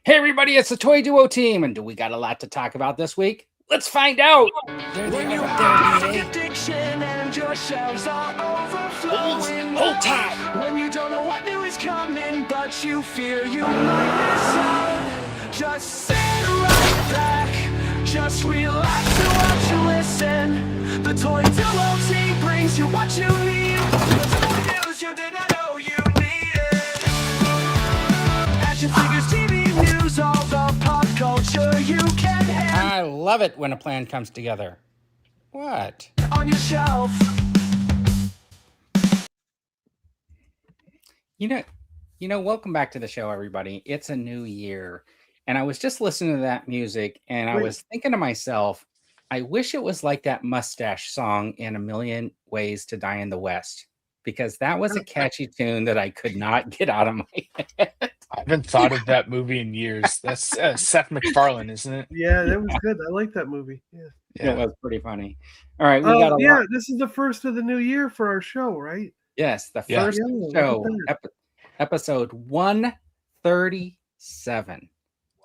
Hey everybody, it's the Toy Duo team, and do we got a lot to talk about this week? Let's find out! When you have addiction and your shelves are overflowing, hold tight! When you don't know what new is coming, but you fear you might miss out, just sit right back, just relax and watch and listen. The Toy Duo team brings you what you need, the toy news you didn't know you needed. Action figures, TV news, all the pop culture you can handle. I love it when a plan comes together. What? On your shelf. Welcome back to the show, everybody. It's a new year. And I was just listening to that music, and I was thinking to myself, I wish it was like that Mustache song in A Million Ways to Die in the West, because that was a catchy tune that I could not get out of my head. I haven't thought of that movie in years. That's Seth MacFarlane, isn't it? Yeah, that was good. I like that movie. Yeah. It was pretty funny. All right, we got lot. This is the first of the new year for our show, right? Yes, the first show, episode 137.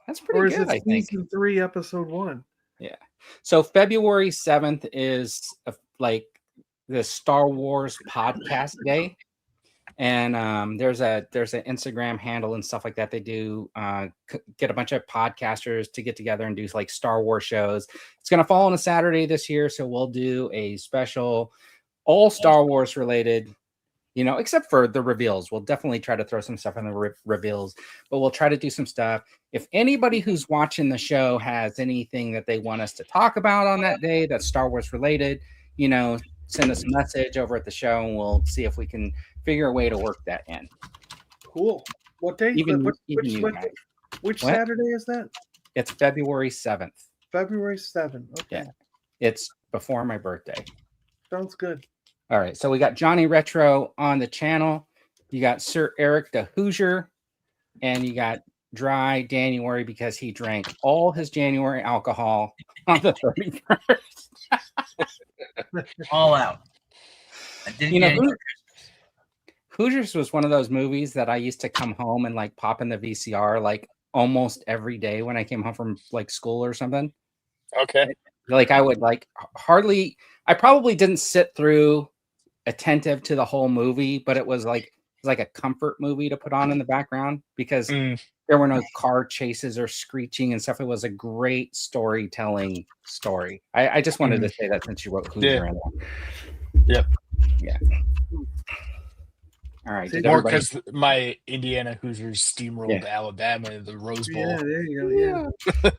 That's pretty good, I think. Season 3, episode 1. Yeah. So February 7th is like the Star Wars podcast day. And there's an Instagram handle and stuff like that. They do get a bunch of podcasters to get together and do like Star Wars shows. It's going to fall on a Saturday this year, so we'll do a special all Star Wars related, except for the reveals. We'll definitely try to throw some stuff in the reveals, but we'll try to do some stuff. If anybody who's watching the show has anything that they want us to talk about on that day that's Star Wars related, send us a message over at the show, and we'll see if we can figure a way to work that in. Cool. What day? Which Saturday is that? It's February 7th. February 7th. Okay. Yeah. It's before my birthday. Sounds good. All right. So we got Johnny Retro on the channel. You got Sir Eric the Hoosier. And you got Dry January because he drank all his January alcohol on the 31st. All out. I didn't get any. Hoosiers was one of those movies that I used to come home and like pop in the VCR like almost every day when I came home from like school or something. Okay. Like I would I probably didn't sit through attentive to the whole movie, but it was like a comfort movie to put on in the background because there were no car chases or screeching and stuff. It was a great storytelling story. I just wanted to say that since you wrote Hoosier in there. Yep. Yeah. All right. More because my Indiana Hoosiers steamrolled Alabama in the Rose Bowl. Yeah, there you go. Yeah.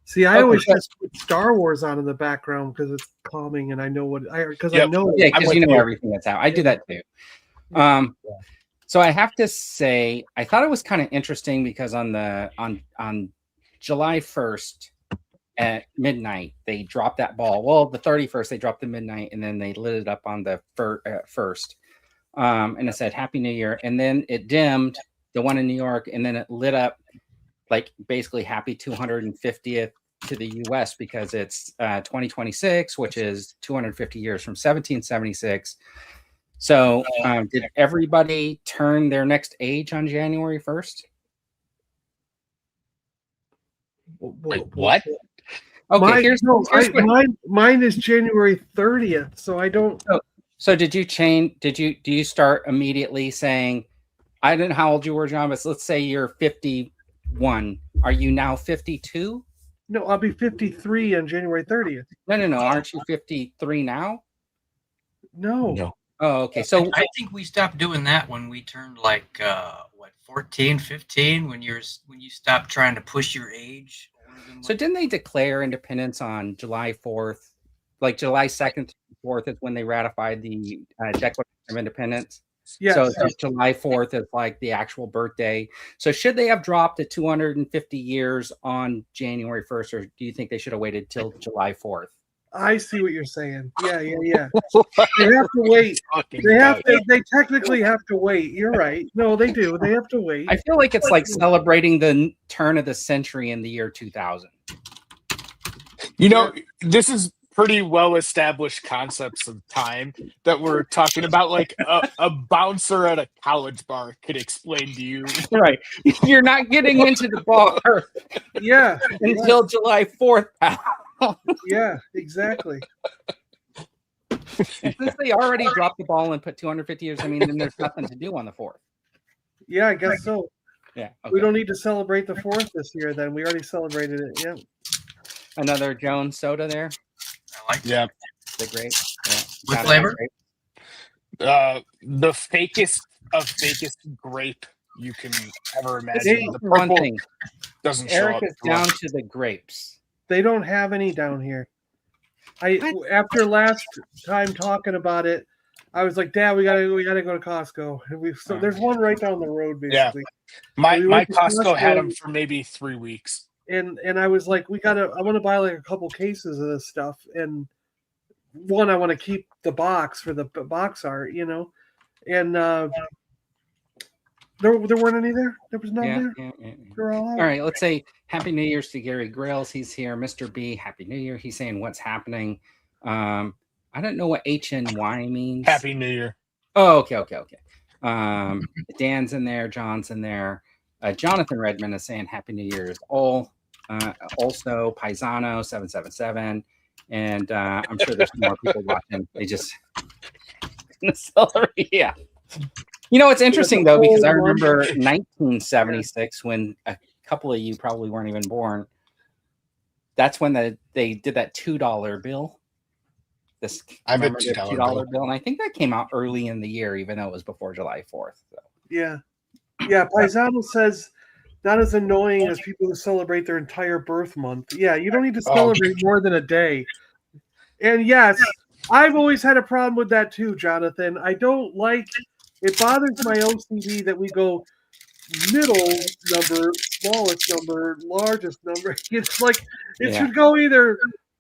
See, I always just put Star Wars on in the background because it's calming, and I know what I know. Yeah, because you know everything that's out. I do that too. So I have to say, I thought it was kind of interesting because on July 1st at midnight they dropped that ball. Well, the 31st they dropped the midnight, and then they lit it up on the first. And it said Happy New Year, and then it dimmed, the one in New York, and then it lit up like basically Happy 250th to the US because it's 2026, which is 250 years from 1776. So did everybody turn their next age on January 1st? Wait, what? Okay, mine is January 30th, so I don't. So did you change? Do you start immediately saying, I don't know how old you were, John, but let's say you're 51. Are you now 52? No, I'll be 53 on January 30th. No. Aren't you 53 now? No. Oh, okay. So I think we stopped doing that when we turned 14, 15, when you stopped trying to push your age. So didn't they declare independence on July 4th? Like July 2nd to 4th is when they ratified the Declaration of Independence. Yeah. So July 4th is like the actual birthday. So should they have dropped to 250 years on January 1st, or do you think they should have waited till July 4th? I see what you're saying. Yeah. They have to wait. They technically have to wait. You're right. No, they do. They have to wait. I feel like it's like celebrating the turn of the century in the year 2000. This is pretty well established concepts of time that we're talking about. Like a bouncer at a college bar could explain to you. Right. You're not getting into the bar Yeah. until July 4th, pal. Yeah, exactly. And since they already dropped the ball and put 250 years, I mean, then there's nothing to do on the 4th. Yeah, I guess so. Yeah. Okay. We don't need to celebrate the 4th this year then. We already celebrated it. Yeah. Another Jones soda there. I like Yeah. The grape. Yeah. What Got flavor? The fakest of fakest grape you can ever imagine. The One purple thing. doesn't show Eric up. is down to the grapes. They don't have any down here. After last time talking about it, I was like, Dad, we gotta go to Costco. And there's one right down the road, basically. My So we went to Costco had Costco. them for maybe 3 weeks. And I was like, I want to buy like a couple cases of this stuff. And one, I want to keep the box for the box art, you know. And there weren't any there. There was none there. Yeah. They're all out. All right, let's say Happy New Year's to Gary Grails. He's here. Mr. B, Happy New Year. He's saying what's happening. I don't know what HNY means. Happy New Year. Oh, okay. Dan's in there. John's in there. Jonathan Redmond is saying Happy New Year's. Also, Paisano 777. And I'm sure there's more people watching. They just celery. Yeah. You know, it's interesting though, because I remember 1976 when a couple of you probably weren't even born. That's when they did that $2 bill. I bet $2 bill, and I think that came out early in the year, even though it was before July 4th. So. Yeah. Paisano says not as annoying as people who celebrate their entire birth month. Yeah, you don't need to celebrate more than a day. And yes, I've always had a problem with that too, Jonathan. I don't like it. Bothers my OCD that we go middle number, smallest number, largest number. It's like it should go either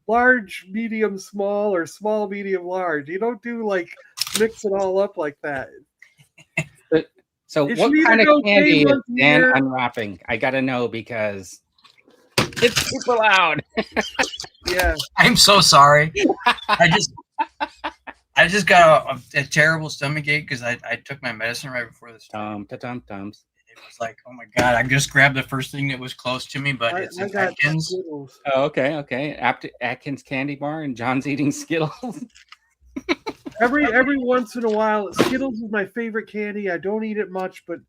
large, medium, small, or small, medium, large. You don't do like mix it all up like that. So what kind of candy is Dan unwrapping? I gotta know because it's super loud. Yeah. I'm so sorry. I just got a terrible stomach ache because I took my medicine right before this. Tums. It was like, oh my god! I just grabbed the first thing that was close to me, but it's Atkins. Skittles. Oh, okay. Atkins candy bar, and John's eating Skittles. Every once in a while, Skittles is my favorite candy. I don't eat it much, but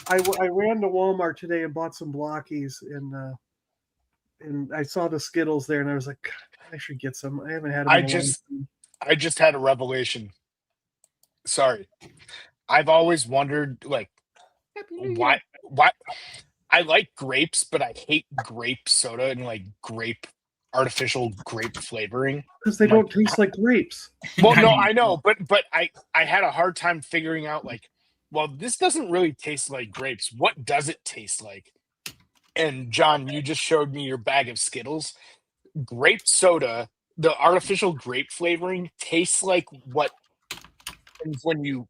I ran to Walmart today and bought some Blockies, and I saw the Skittles there, and I was like, I should get some. I haven't had them. I just had a revelation. Sorry, I've always wondered, like, why I like grapes, but I hate grape soda and like artificial grape flavoring because they don't taste like grapes. Well, no, I know, but I had a hard time figuring out, like, well, this doesn't really taste like grapes. What does it taste like? And John, you just showed me your bag of Skittles. Grape soda, the artificial grape flavoring tastes like what when you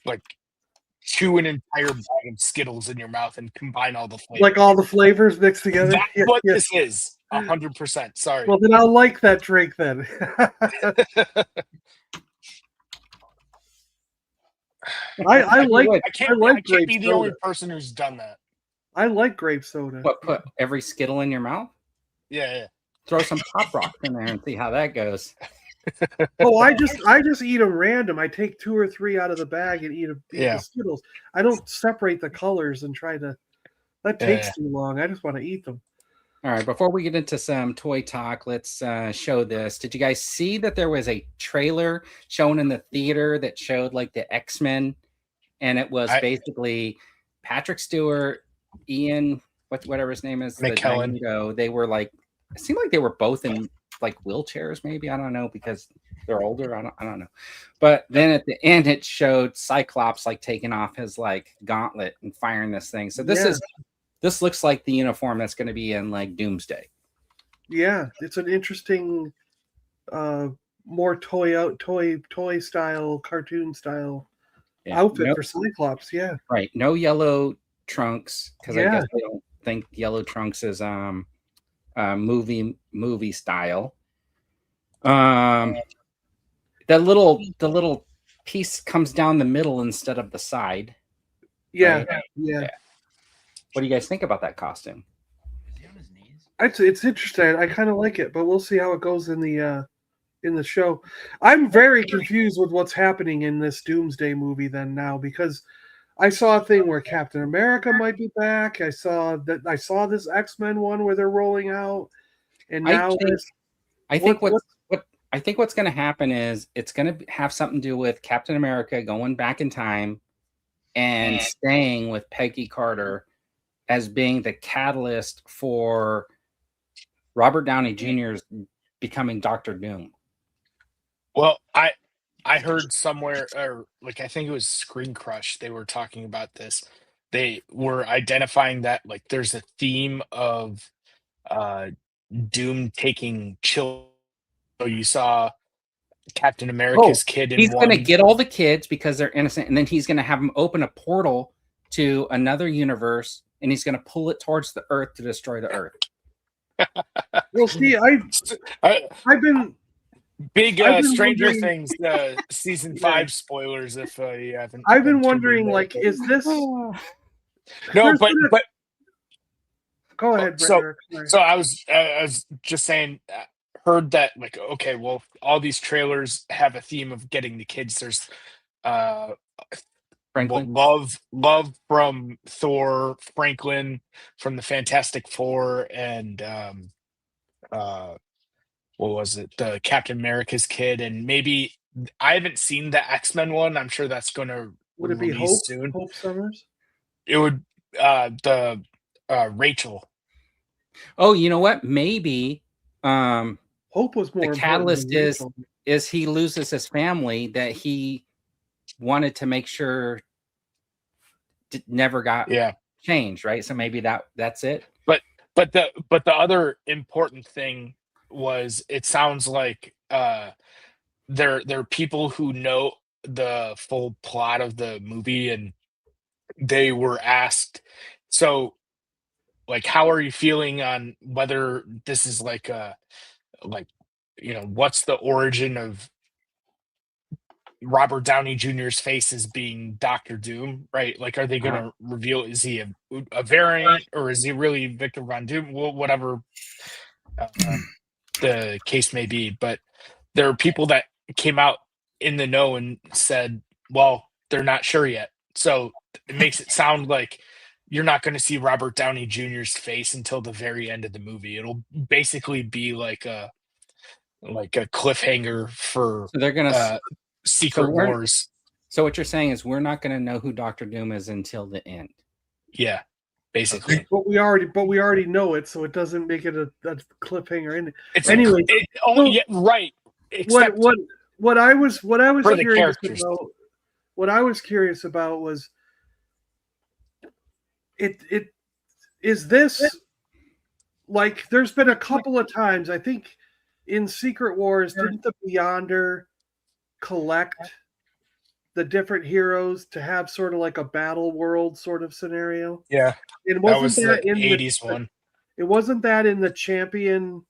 like chew an entire bag of Skittles in your mouth and combine all the flavors. Like all the flavors mixed together. That's what this is. 100%. Sorry. Well, then I'll like that drink then. I can't be the only person who's done that. I like grape soda. What, put every Skittle in your mouth? Yeah. Throw some Pop Rocks in there and see how that goes. Oh, I just eat them random. I take 2 or 3 out of the bag and eat the Skittles. I don't separate the colors and try to. That takes too long. I just want to eat them. All right, before we get into some toy talk, let's show this. Did you guys see that there was a trailer shown in the theater that showed like the X-Men? And it was basically Patrick Stewart, Ian, whatever his name is, McKellen. They were like, it seemed like they were both in like wheelchairs, maybe. I don't know, because they're older. I don't know. But then at the end, it showed Cyclops like taking off his like gauntlet and firing this thing. So this looks like the uniform that's going to be in like Doomsday. Yeah, it's an interesting, more toy style, cartoon style outfit for Cyclops. Yeah, right. No yellow trunks because I guess they don't think yellow trunks is movie style. The little piece comes down the middle instead of the side. Yeah, Right? yeah. What do you guys think about that costume? Is he on his knees? It's interesting. I kind of like it, but we'll see how it goes in the show. I'm very confused with what's happening in this Doomsday movie then now, because I saw a thing where Captain America might be back. I saw this X-Men one where they're rolling out, and now I think what's going to happen is it's going to have something to do with Captain America going back in time and staying with Peggy Carter as being the catalyst for Robert Downey Jr.'s becoming Doctor Doom. Well, I heard somewhere, or like I think it was Screen Crush, they were talking about this. They were identifying that like there's a theme of Doom taking children. So you saw Captain America's kid in he's one. going to get all the kids because they're innocent, and then he's going to have them open a portal to another universe, and he's going to pull it towards the Earth to destroy the Earth. Well, see, I've been Stranger wondering- Things season 5 spoilers if you haven't. I've been wondering, like, is this no, there's but been a- but go ahead, so- Brett, sorry. so I was just saying, heard that like, okay, well, all these trailers have a theme of getting the kids. There's Franklin, love from Thor, Franklin from the Fantastic Four, and what was it? The Captain America's kid, and maybe I haven't seen the X-Men one. I'm sure that's going to Would it be release Hope? soon. Hope Summers? It would the Rachel. oh, you know what? Maybe Hope was more the important catalyst than Rachel. is he loses his family that he wanted to make sure never got changed, right? So maybe that's it. But the other important thing was, it sounds like there are people who know the full plot of the movie, and they were asked, so like, how are you feeling on whether this is like what's the origin of Robert Downey Jr.'s face as being Doctor Doom, right? Like, are they going to reveal, is he a variant, or is he really Victor Von Doom? Well, whatever the case may be. But there are people that came out in the know and said, well, they're not sure yet. So it makes it sound like you're not going to see Robert Downey Jr.'s face until the very end of the movie. It'll basically be like a cliffhanger for So they're gonna Secret Wars. So what you're saying is we're not going to know who Doctor Doom is until the end. Yeah, basically. But we already know it, so it doesn't make it a cliffhanger. It's anyway, right. What I was for the curious characters. about, what I was curious about was it is this, like, there's been a couple of times, I think in Secret Wars, didn't the Beyonder collect the different heroes to have sort of like a battle world sort of scenario? Yeah, it that was wasn't that the in 80s one. It wasn't that in the Champion.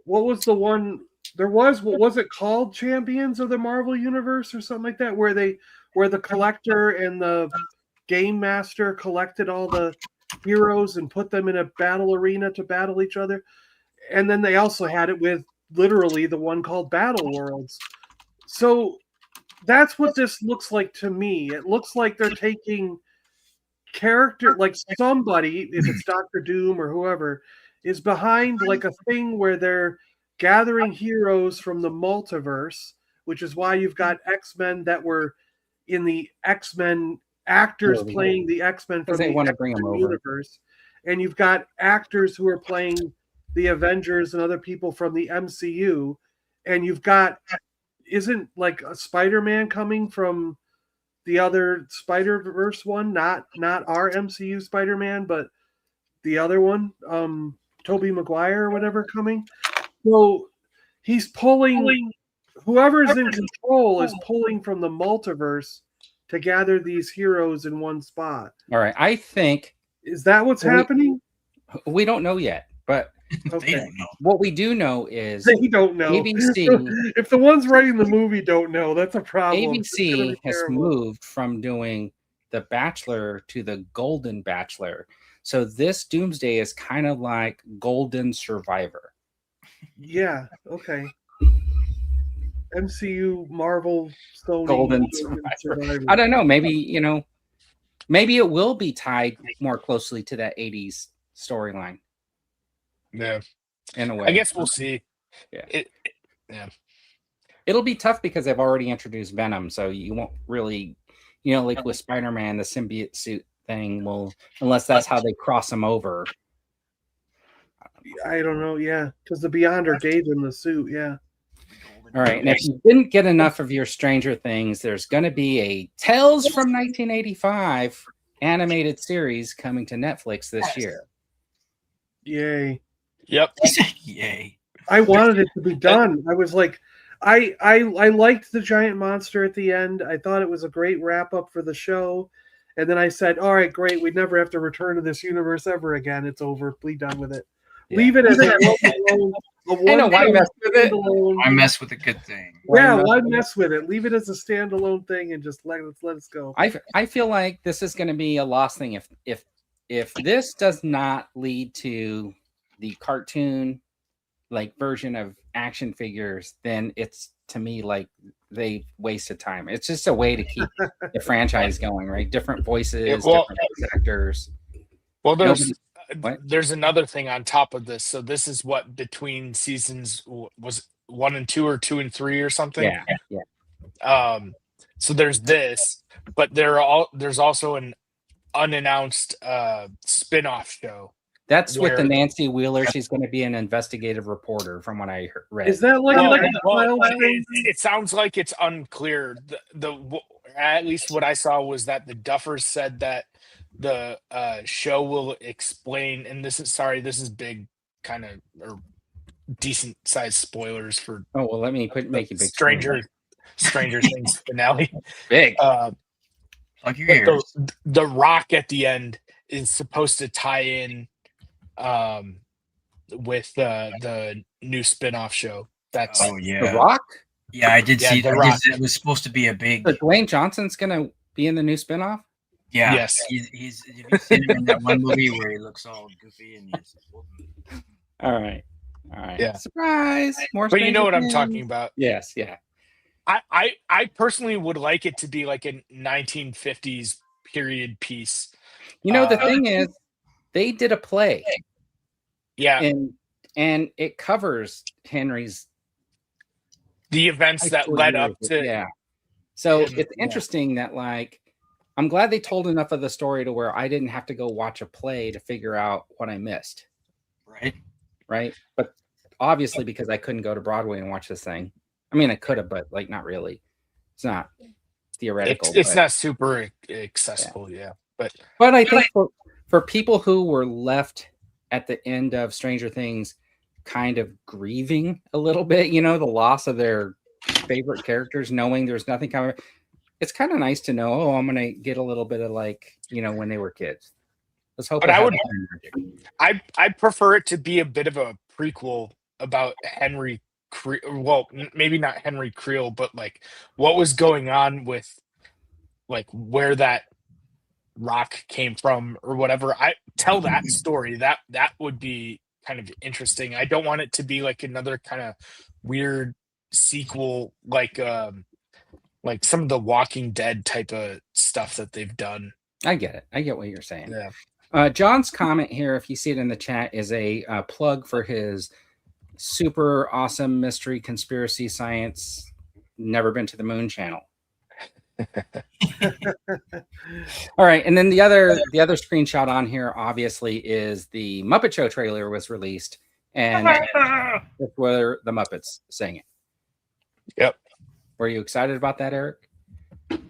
What was the one? There was, what was it called? Champions of the Marvel Universe or something like that, where the Collector and the Game Master collected all the heroes and put them in a battle arena to battle each other. And then they also had it with literally the one called Battle Worlds. So that's what this looks like to me. It looks like they're taking character, like somebody, if it's Doctor Doom or whoever, is behind like a thing where they're gathering heroes from the multiverse, which is why you've got X-Men that were in the X-Men, actors playing the X-Men from the want to bring them over. universe, and you've got actors who are playing the Avengers and other people from the MCU, and you've got, isn't like a Spider-Man coming from the other Spider-Verse one, not our MCU Spider-Man, but the other one, Tobey Maguire or whatever, coming. So he's pulling, whoever's in control is pulling from the multiverse to gather these heroes in one spot. All right, I think Is that what's happening? we don't know yet, but They Okay. don't know. What we do know is They don't know. ABC If the ones writing the movie don't know, that's a problem. It's gonna ABC be has terrible. moved from doing The Bachelor to the Golden Bachelor. So this Doomsday is kind of like Golden Survivor. Yeah. Okay. MCU, Marvel, Sony, Golden Survivor. I don't know. Maybe maybe it will be tied more closely to that 80s storyline Yeah. in a way. I guess we'll see. Yeah. Yeah. It'll be tough because they've already introduced Venom, so you won't really, like with Spider-Man, the symbiote suit thing will, unless that's how they cross them over. I don't know. Yeah, because the Beyonder gave him the suit. Yeah. All right, and if you didn't get enough of your Stranger Things, there's going to be a Tales from 1985 animated series coming to Netflix this year. Yay. Yep. Yay. I wanted it to be done. I was like, I liked the giant monster at the end. I thought it was a great wrap up for the show. And then I said, all right, great. We'd never have to return to this universe ever again. It's over. Be done with it. Yeah. Leave it as a I know why mess with it. I mess with a good thing. Yeah, why mess with it? Leave it as a standalone thing and just let us go. I feel like this is going to be a lost thing if this does not lead to the cartoon like version of action figures, then it's to me like they wasted time. It's just a way to keep the franchise going, right? Different voices, different actors. Well, there's another thing on top of this. So this is what between seasons was 1 and 2 or 2 and 3 or something. Yeah. So there's this, but there's also an unannounced spin-off show. That's with the Nancy Wheeler. She's going to be an investigative reporter, from what I read. Is that like it sounds like it's unclear. The at least what I saw was that the Duffers said that the show will explain, and this is big kind of or decent sized spoilers for. Oh well, let me make you big. Stranger Things finale. Big. Plug your ears. The Rock at the end is supposed to tie in with the new spin-off show. That's The Rock. Yeah, I did see that. It was supposed to be a big. So Dwayne Johnson's gonna be in the new spin-off. Yeah. Yes. He's. Have you seen him in that one movie where he looks all goofy and he's? All right. Yeah. Surprise! More. But you know what I'm Things. talking about. Yes. Yeah. I personally would like it to be like a 1950s period piece. The thing is, they did a play. Yeah. And it covers Henry's the events that led up to. Yeah. So it's interesting that I'm glad they told enough of the story to where I didn't have to go watch a play to figure out what I missed. Right. But obviously because I couldn't go to Broadway and watch this thing. I mean, I could have, but not really. It's not theoretical. It's not super accessible. Yeah. But I think for people who were left at the end of Stranger Things kind of grieving a little bit, the loss of their favorite characters, knowing there's nothing coming. It's kind of nice to know, I'm going to get a little bit of when they were kids. Let's hope. But I'd prefer it to be a bit of a prequel about Henry. Well, maybe not Henry Creel, but what was going on with where that rock came from or whatever. I tell that story. That would be kind of interesting. I don't want it to be another kind of weird sequel like some of the Walking Dead type of stuff that they've done. I get it. I get what you're saying. Yeah. John's comment here, if you see it in the chat, is a plug for his super awesome mystery conspiracy science never been to the moon channel. All right, and then the other screenshot on here obviously is the Muppet Show trailer was released, and that's where the Muppets sing it. Yep. Were you excited about that, Eric?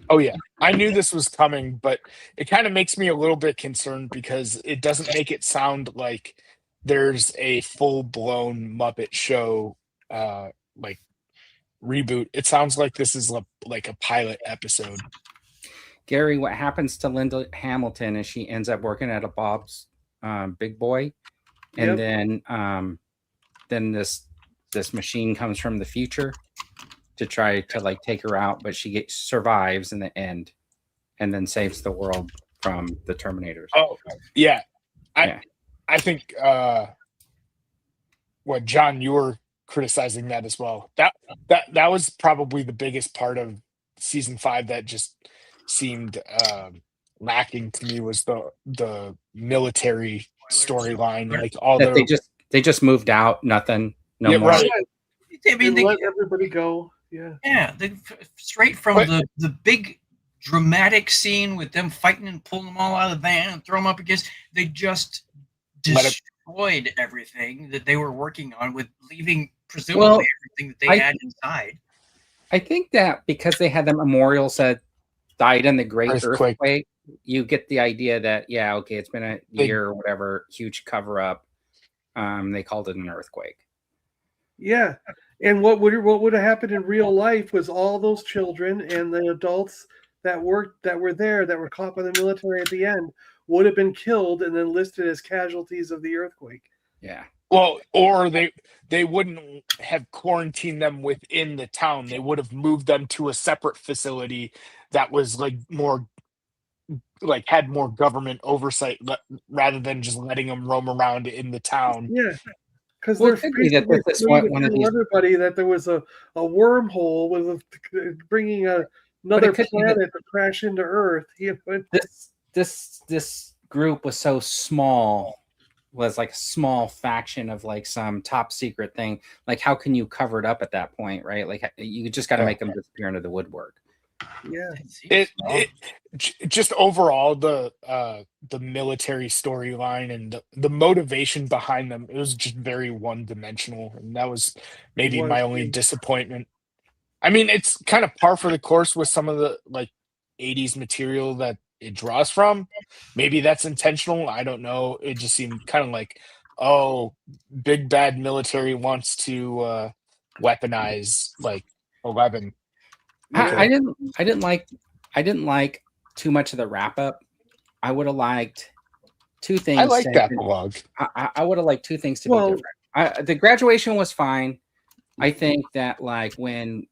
Oh yeah, I knew this was coming, but it kind of makes me a little bit concerned because it doesn't make it sound like there's a full-blown Muppet Show reboot. It sounds like this is like a pilot episode. Gary, what happens to Linda Hamilton is she ends up working at a Bob's Big Boy, and then this machine comes from the future to try to like take her out, but she survives in the end, and then saves the world from the Terminators. Oh, yeah. I think what John, you were criticizing that as well. That was probably the biggest part of season 5 that just seemed lacking to me, was the military storyline, like all that the they just moved out, nothing, no Yeah, more. right. I mean, Let everybody go. Yeah. Yeah, straight from the big dramatic scene with them fighting and pulling them all out of the van and throw them up against, they just destroyed everything that they were working on, with leaving presumably everything that they had inside. I think that because they had the memorial said died in the Great Earthquake, you get the idea that it's been a year or whatever, huge cover up. They called it an earthquake. Yeah. And what would have happened in real life was all those children and the adults that were there that were caught by the military at the end would have been killed and then listed as casualties of the earthquake. Yeah. Well, or they wouldn't have quarantined them within the town. They would have moved them to a separate facility that was like more like had more government oversight, rather than just letting them roam around in the town. Yeah. Because Well, they're everybody that there was a wormhole with bringing another planet to crash into Earth. This group was so small, was like a small faction of like some top secret thing. Like, how can you cover it up at that point, right? Like, you just got to make them disappear into the woodwork. Yeah. It just overall the military storyline and the motivation behind them, it was just very one-dimensional, and that was maybe my only disappointment. I mean, it's kind of par for the course with some of the like 80s material that it draws from. Maybe that's intentional, I don't know. It just seemed kind of like, oh, big bad military wants to weaponize like 11. I didn't like too much of the wrap up. I would have liked two things. I like that blog. I would have liked two things to be different. The graduation was fine. I think that like when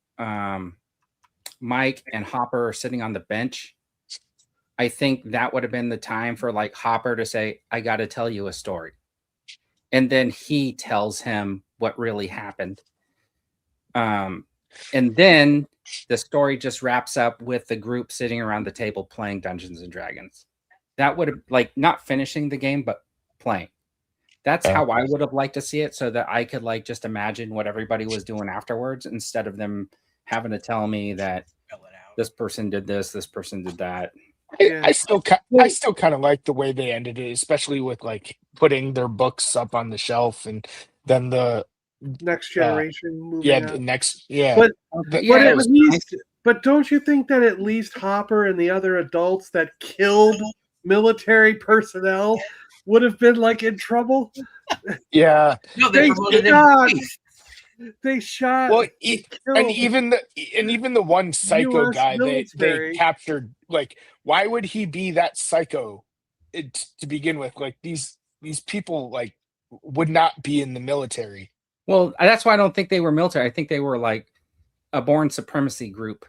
Mike and Hopper are sitting on the bench, I think that would have been the time for like Hopper to say, "I got to tell you a story," and then he tells him what really happened. And then the story just wraps up with the group sitting around the table playing Dungeons and Dragons. That would have like not finishing the game, but playing. That's how I would have liked to see it, so that I could like just imagine what everybody was doing afterwards, instead of them having to tell me that this person did this person did that. I still kind of like the way they ended it, especially with like putting their books up on the shelf and then the next generation. But don't you think that at least Hopper and the other adults that killed military personnel would have been like in trouble? Yeah. No, they shot. Well, and even the one psycho US guy they captured. Like, why would he be that psycho to begin with? Like these people like would not be in the military. Well, that's why I don't think they were military. I think they were like a born supremacy group.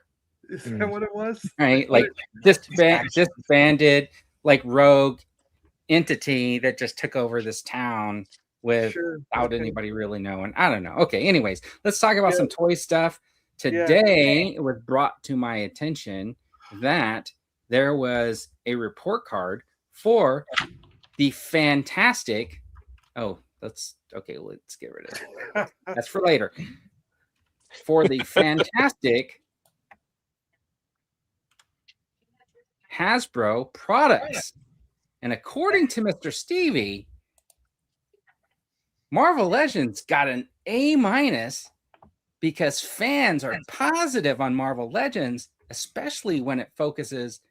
Is that what it was? Right, like disbanded, like rogue entity that just took over this town without anybody really knowing. I don't know. Okay, anyways, let's talk about some toy stuff. Today, it was brought to my attention that there was a report card for the fantastic. Let's get rid of it. That's for later. For the fantastic Hasbro products. And according to Mr. Stevie, Marvel Legends got an A- because fans are positive on Marvel Legends, especially when it focuses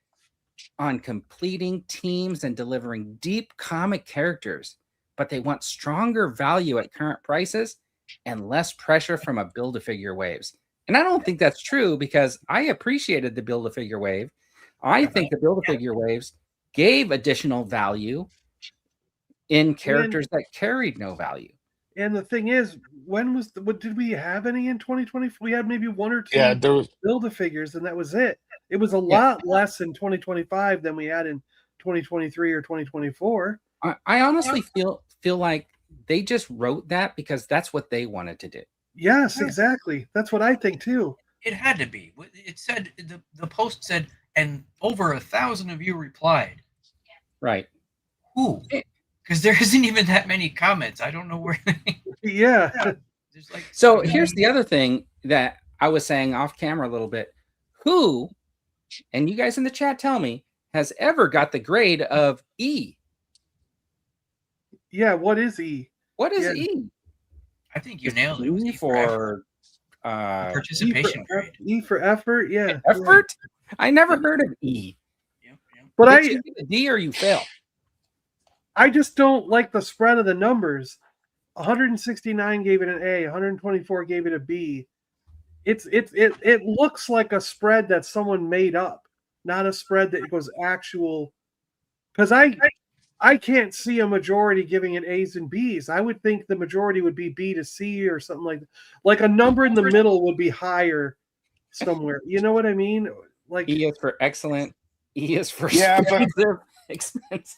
on completing teams and delivering deep comic characters. But they want stronger value at current prices and less pressure from a Build-A-Figure waves. And I don't think that's true, because I appreciated the Build-A-Figure wave. I think the Build-A-Figure waves gave additional value in characters that carried no value. And the thing is, what did we have any in 2020? We had maybe one or two Yeah, there was. Build-A-Figures, and that was it. It was a lot less in 2025 than we had in 2023 or 2024. I honestly feel like they just wrote that because that's what they wanted to do. Yes, exactly. That's what I think too. It had to be. It said the post said, and over 1,000 of you replied. Right. Who? Because there isn't even that many comments. I don't know where. Yeah. There's like. So here's the other thing that I was saying off camera a little bit. Who, and you guys in the chat tell me, has ever got the grade of E? Yeah. What is E? What is E? I think you nailed it. It was E for participation grade. E for effort. Yeah. Effort? I never heard of E. Yep. But you get a D or you fail. I just don't like the spread of the numbers. 169 gave it an A. 124 gave it a B. It looks like a spread that someone made up, not a spread that goes actual. Because I can't see a majority giving it A's and B's. I would think the majority would be B to C or something like that. Like a number in the middle would be higher somewhere. You know what I mean? Like E is for excellent. E is for expensive.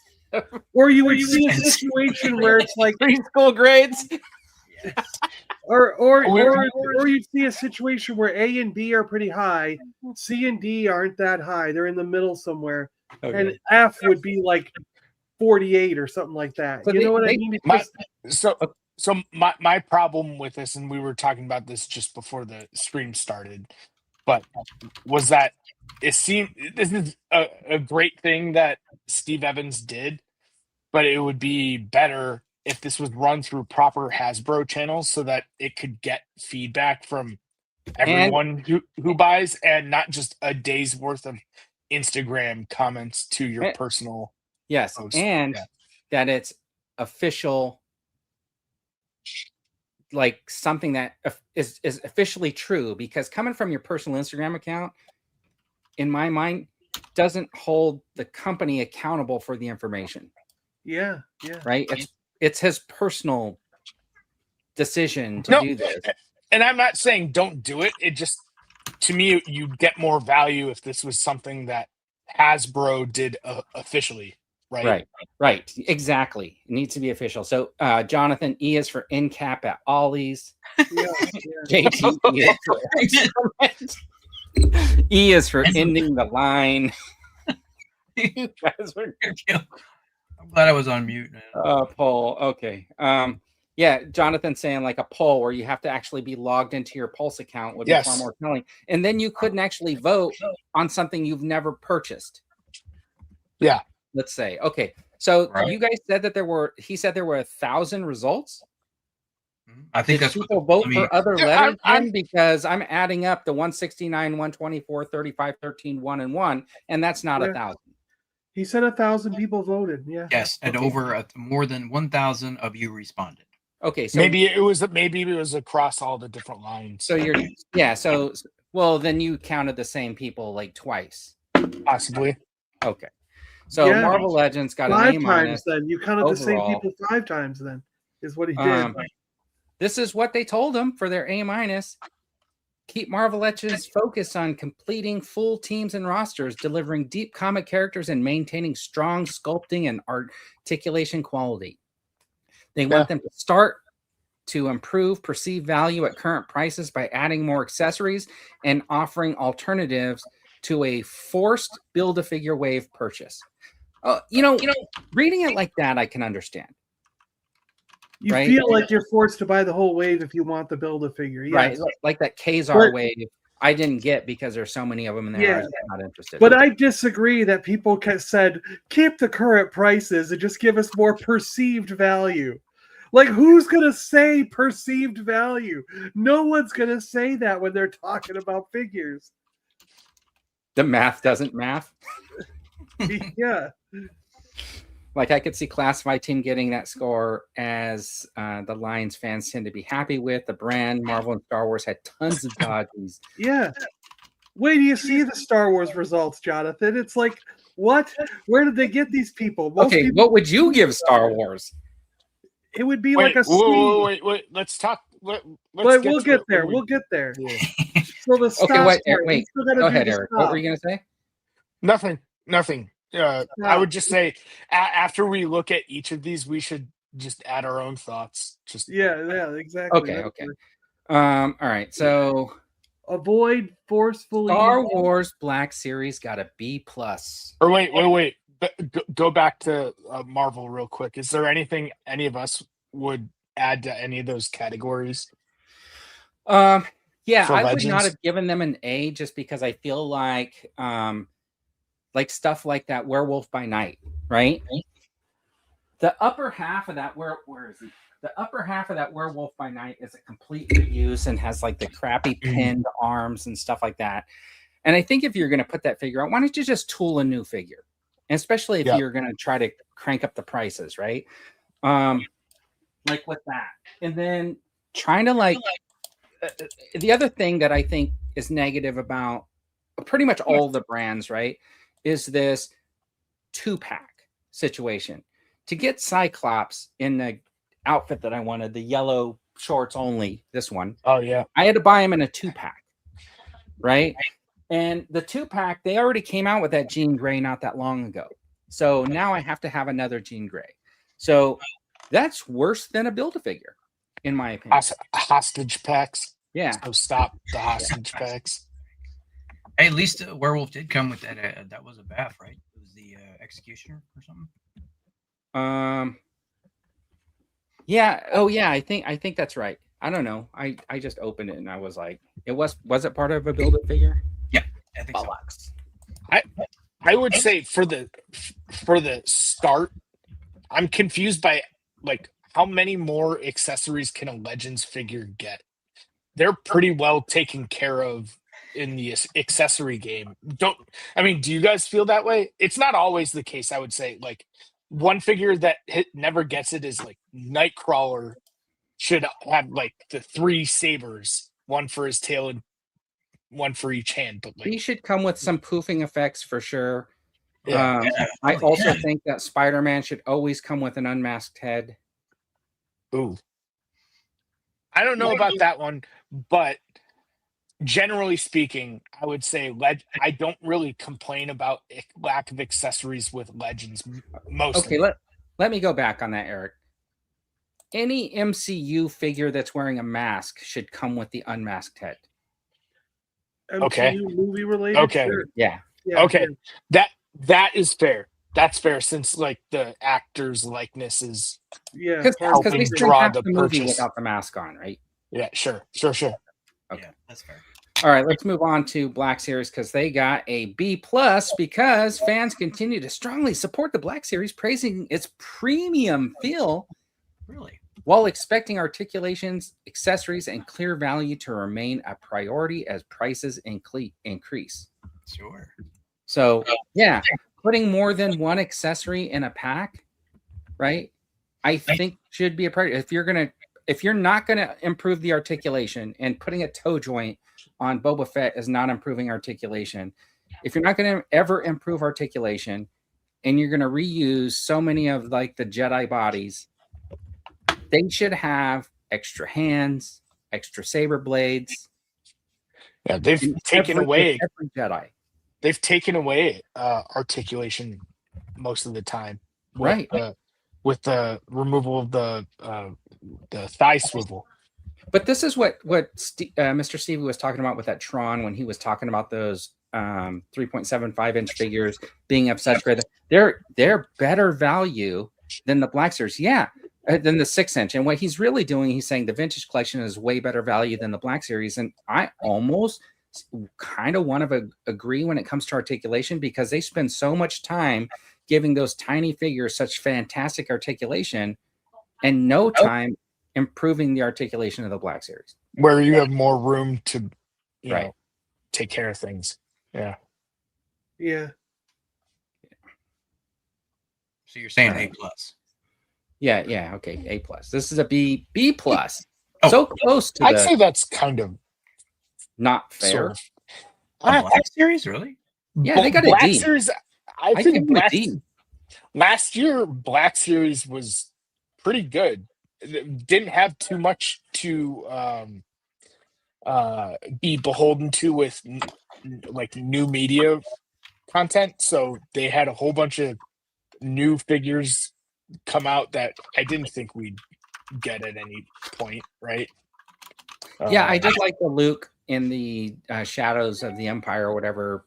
Or you would see a situation where it's like preschool grades. Or you see a situation where A and B are pretty high, C and D aren't that high. They're in the middle somewhere. Okay. And F would be like 48 or something like that. So you know what I mean? So my problem with this, and we were talking about this just before the stream started, but was that it seemed this is a great thing that Steve Evans did, but it would be better if this was run through proper Hasbro channels so that it could get feedback from everyone who buys and not just a day's worth of Instagram comments to your personal post. And that it's official, like something that is officially true, because coming from your personal Instagram account, in my mind, doesn't hold the company accountable for the information. Yeah. Right? It's his personal decision to do this. And I'm not saying don't do it. It just, to me, you'd get more value if this was something that Hasbro did officially. Right. Exactly. It needs to be official. So, Jonathan, E is for in cap at Ollie's. JT, E is for ending the line. You guys were. I'm glad I was on mute. Poll. Okay. Yeah, Jonathan saying like a poll where you have to actually be logged into your Pulse account would be far more telling. And then you couldn't actually vote on something you've never purchased. Yeah. Let's say. Okay. So you guys said that he said there were 1,000 results. I think that's people vote for other letters because I'm adding up the 169, 124, 35, 13, 1 and 1, and that's not 1,000. He said 1,000 people voted. Yeah. Yes, and over more than 1,000 of you responded. Okay, so maybe it was across all the different lines. So well then you counted the same people like twice, possibly. Okay, so Marvel Legends got 5 an A-. times. Then you counted the same people 5 times. Then is what he did. This is what they told him for their A-. Keep Marvel Legends focused on completing full teams and rosters, delivering deep comic characters, and maintaining strong sculpting and articulation quality. They want them to start to improve perceived value at current prices by adding more accessories and offering alternatives to a forced Build-A-Figure wave purchase. Reading it like that, I can understand. You feel like you're forced to buy the whole wave if you want the Build-A-Figure. Yes. Right, like that Kazar wave. I didn't get because there's so many of them in there. I'm not interested. But I disagree that people said, keep the current prices and just give us more perceived value. Like, who's going to say perceived value? No one's going to say that when they're talking about figures. The math doesn't math. Yeah. Like, I could see Classified Team getting that score, as the Lions fans tend to be happy with. The brand, Marvel and Star Wars, had tons of dodges. Yeah. Wait, do you see the Star Wars results, Jonathan? It's like, what? Where did they get these people? What would you give Star Wars? It would be Wait, like a C. wait. Let's talk. Let's But get we'll to get it. there. What We'll get there. Yeah. So the stop Okay, wait, part, we wait. still gotta Go do ahead, the Eric. What were stop. you gonna say? Nothing. I would just say after we look at each of these, we should just add our own thoughts. Just Yeah, exactly. Okay, That's okay. it. All right. So Avoid forcefully. Star Wars Black Series got a B plus. or wait. Go back to Marvel real quick. Is there anything any of us would add to any of those categories? Yeah, For I would Legends? not have given them an A just because I feel like stuff like that Werewolf by Night, right? The upper half of that where is he? The upper half of that Werewolf by Night is a complete reuse and has like the crappy pinned arms and stuff like that. And I think if you're going to put that figure out, why don't you just tool a new figure? And especially if you're going to try to crank up the prices, right? Like with that. And then trying to the other thing that I think is negative about pretty much all the brands, right, is this 2-pack situation. To get Cyclops in the outfit that I wanted, the yellow shorts only, this one. Oh yeah. I had to buy them in a 2-pack, right? And the 2-pack, they already came out with that Jean Grey not that long ago. So now I have to have another Jean Grey. So that's worse than a Build-A-Figure, in my opinion. Hostage packs. Yeah. So stop the hostage packs. Hey, at least Werewolf did come with that. That was a bath, right? It was the Executioner or something. Yeah. Oh yeah. I think that's right. I don't know. I just opened it and I was like, was it part of a Build-A-Figure? Yeah, I think so. I would say for the start, I'm confused by like how many more accessories can a Legends figure get? They're pretty well taken care of in the accessory game. Do you guys feel that way? It's not always the case, I would say. Like one figure that never gets it is like Nightcrawler should have like the 3 sabers, one for his tail and one for each hand. But like He should come with some poofing effects for sure. Yeah. I also think that Spider-Man should always come with an unmasked head. Ooh. I don't know about that one, but generally speaking, I would say I don't really complain about lack of accessories with Legends mostly. Okay, let me go back on that, Eric. Any MCU figure that's wearing a mask should come with the unmasked head. Okay. MCU movie related. Okay. Sure. Yeah. Okay. That is fair. That's fair since like the actor's likeness is Yeah. Because helping we spent draw half the the movie purchase. without the mask on, right? Yeah, sure. Okay. Yeah, that's fair. All right, let's move on to Black Series because they got a B plus because fans continue to strongly support the Black Series, praising its premium feel Really? while expecting articulations, accessories, and clear value to remain a priority as prices increase. Sure. So, yeah, putting more than one accessory in a pack, right? I think should be a priority. If you're not gonna improve the articulation, and putting a toe joint on Boba Fett is not improving articulation. If you're not gonna ever improve articulation, and you're gonna reuse so many of like the Jedi bodies, they should have extra hands, extra saber blades. Yeah, they've taken away every Jedi. They've taken away articulation most of the time. Right. With the removal of the thigh swivel. But this is what Mr. Stevie was talking about with that Tron when he was talking about those 3.75-inch figures being of such great. They're better value than the Black Series. Yeah, than the 6-inch. And what he's really doing, he's saying the vintage collection is way better value than the Black Series. And I almost kind of want to agree when it comes to articulation because they spend so much time giving those tiny figures such fantastic articulation and no time improving the articulation of the Black Series. Where you have more room to you Right. know, take care of things. Yeah. Yeah. So you're saying A plus? Yeah, okay, A plus. This is a B plus. Oh. So close to I'd say that's kind of not fair. sort of. A Black Series, really? Yeah, they got a Black D. Series. I give think them a Black, D. last year Black Series was pretty good. didn't have too much to be beholden to with like new media content, so they had a whole bunch of new figures come out that I didn't think we'd get at any point, right? Yeah, I did like the Luke in the Shadows of the Empire or whatever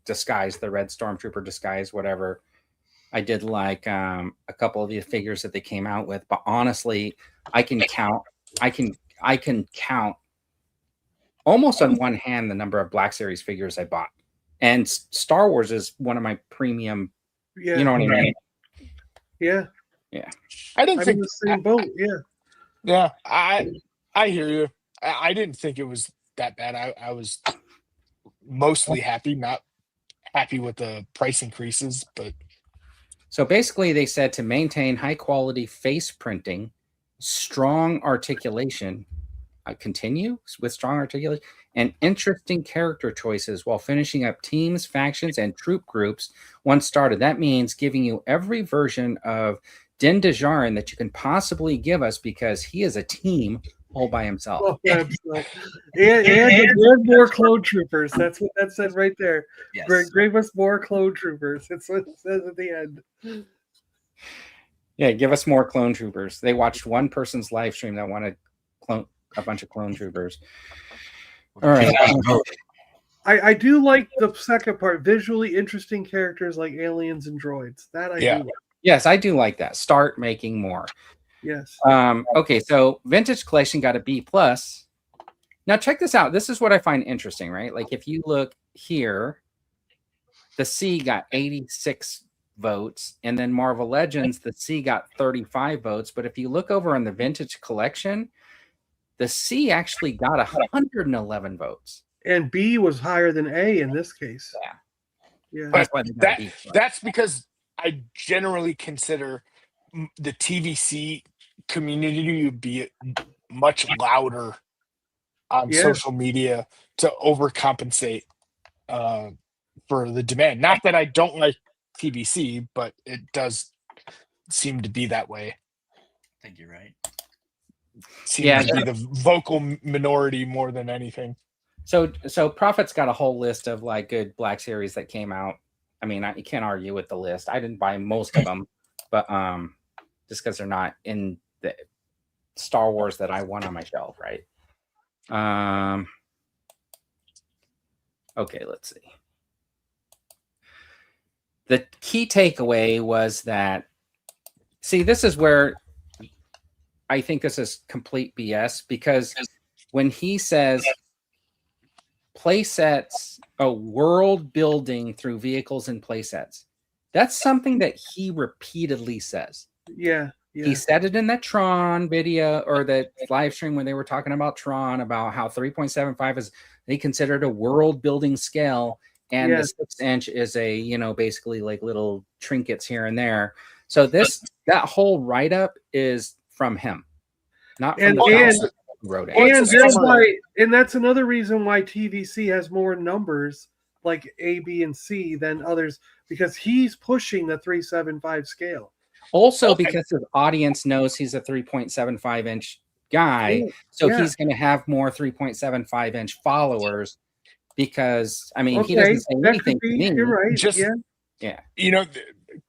disguise, the Red Stormtrooper disguise, whatever. I did like a couple of the figures that they came out with, but honestly, I can count almost on one hand the number of Black Series figures I bought. And Star Wars is one of my premium, Yeah. you know what I mean? Yeah. I didn't I'm think in the same boat. Yeah. Yeah, I hear you. I didn't think it was that bad. I was mostly happy, not happy with the price increases, but So basically, they said to maintain high quality face printing, strong articulation, continue with strong articulation, and interesting character choices while finishing up teams, factions, and troop groups once started. That means giving you every version of Din Djarin that you can possibly give us because he is a team all by himself. Oh, absolutely. And more clone troopers. That's what that said right there. Yes. Give us more clone troopers. That's what it says at the end. Yeah, give us more clone troopers. They watched one person's live stream that wanted a bunch of clone troopers. All right. I do like the second part. Visually interesting characters like aliens and droids. That I do like. Yes, I do like that. Start making more. Yes. Okay, so Vintage Collection got a B+. Now check this out. This is what I find interesting, right? Like if you look here, the C got 86 votes, and then Marvel Legends, the C got 35 votes. But if you look over on the Vintage Collection, the C actually got 111 votes. And B was higher than A in this case. Yeah. Yeah. But That's why they got a B+. that's because I generally consider the TVC community to be much louder on social media to overcompensate for the demand. Not that I don't like TVC, but it does seem to be that way. I think you're right. Seems to be the vocal minority more than anything. So Prophet's got a whole list of like good Black Series that came out. I mean, you can't argue with the list. I didn't buy most of them, but just because they're not in the Star Wars that I want on my shelf, right? Okay, let's see. The key takeaway was that, see, this is where I think this is complete BS, because when he says play sets, world building through vehicles and play sets, that's something that he repeatedly says. Yeah. He said it in that Tron video or that live stream when they were talking about Tron, about how 3.75 is they considered a world building scale, and the 6-inch is a, basically like little trinkets here and there. So that whole write up is from him, not from the person who wrote it. And that's another reason why TVC has more numbers like A, B, and C than others, because he's pushing the 3.75 scale. Also, because his audience knows he's a 3.75 inch guy, so he's going to have more 3.75 inch followers. Because he doesn't say anything to me. You're right.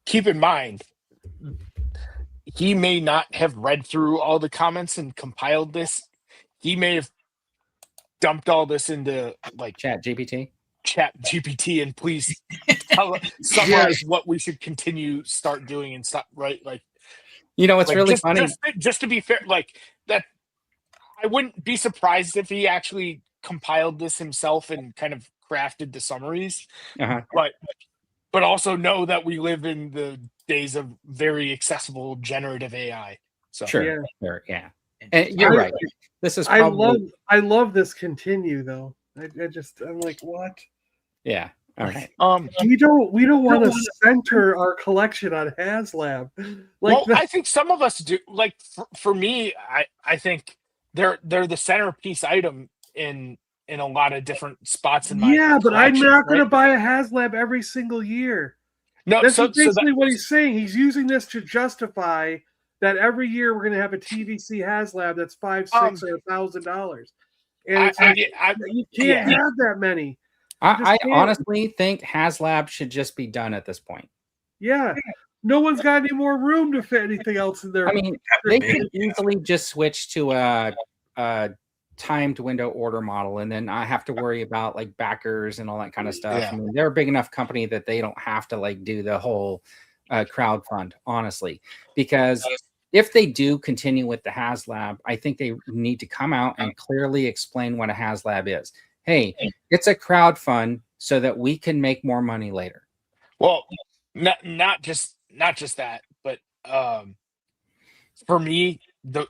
Keep in mind, he may not have read through all the comments and compiled this. He may have dumped all this into like Chat GPT, and please summarize what we should start doing and stop. Right, like it's really funny. Just to be fair, like that, I wouldn't be surprised if he actually compiled this himself and kind of crafted the summaries, but also know that we live in the days of very accessible generative AI. So sure, yeah. And you're right. This is probably... I love this continue though. I'm like, what? Yeah. All right. We don't want to center our collection on HasLab. I think some of us do. Like for me, I think they're the centerpiece item in a lot of different spots in my but I'm not going to buy a HasLab every single year. No, that's basically what he's saying. He's using this to justify that every year we're going to have a TVC HasLab that's $500, $600, or $1,000, and it's like, you can't have that many. I honestly think HasLab should just be done at this point. Yeah, no one's got any more room to fit anything else in there. I mean, they could easily just switch to a timed window order model, and then I have to worry about like backers and all that kind of stuff. Yeah. I mean, they're a big enough company that they don't have to like do the whole crowd fund, honestly, because if they do continue with the HasLab, I think they need to come out and clearly explain what a HasLab is. Hey, it's a crowd fund so that we can make more money later. Well, not just that, but for me, the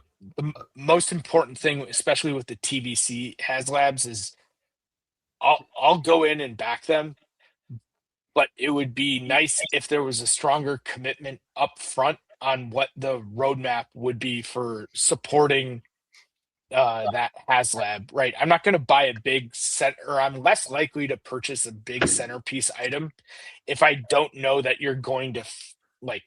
most important thing, especially with the TBC HasLabs, is I'll go in and back them, but it would be nice if there was a stronger commitment up front on what the roadmap would be for supporting that HasLab, right? I'm not going to buy a big set, or I'm less likely to purchase a big centerpiece item if I don't know that you're going to like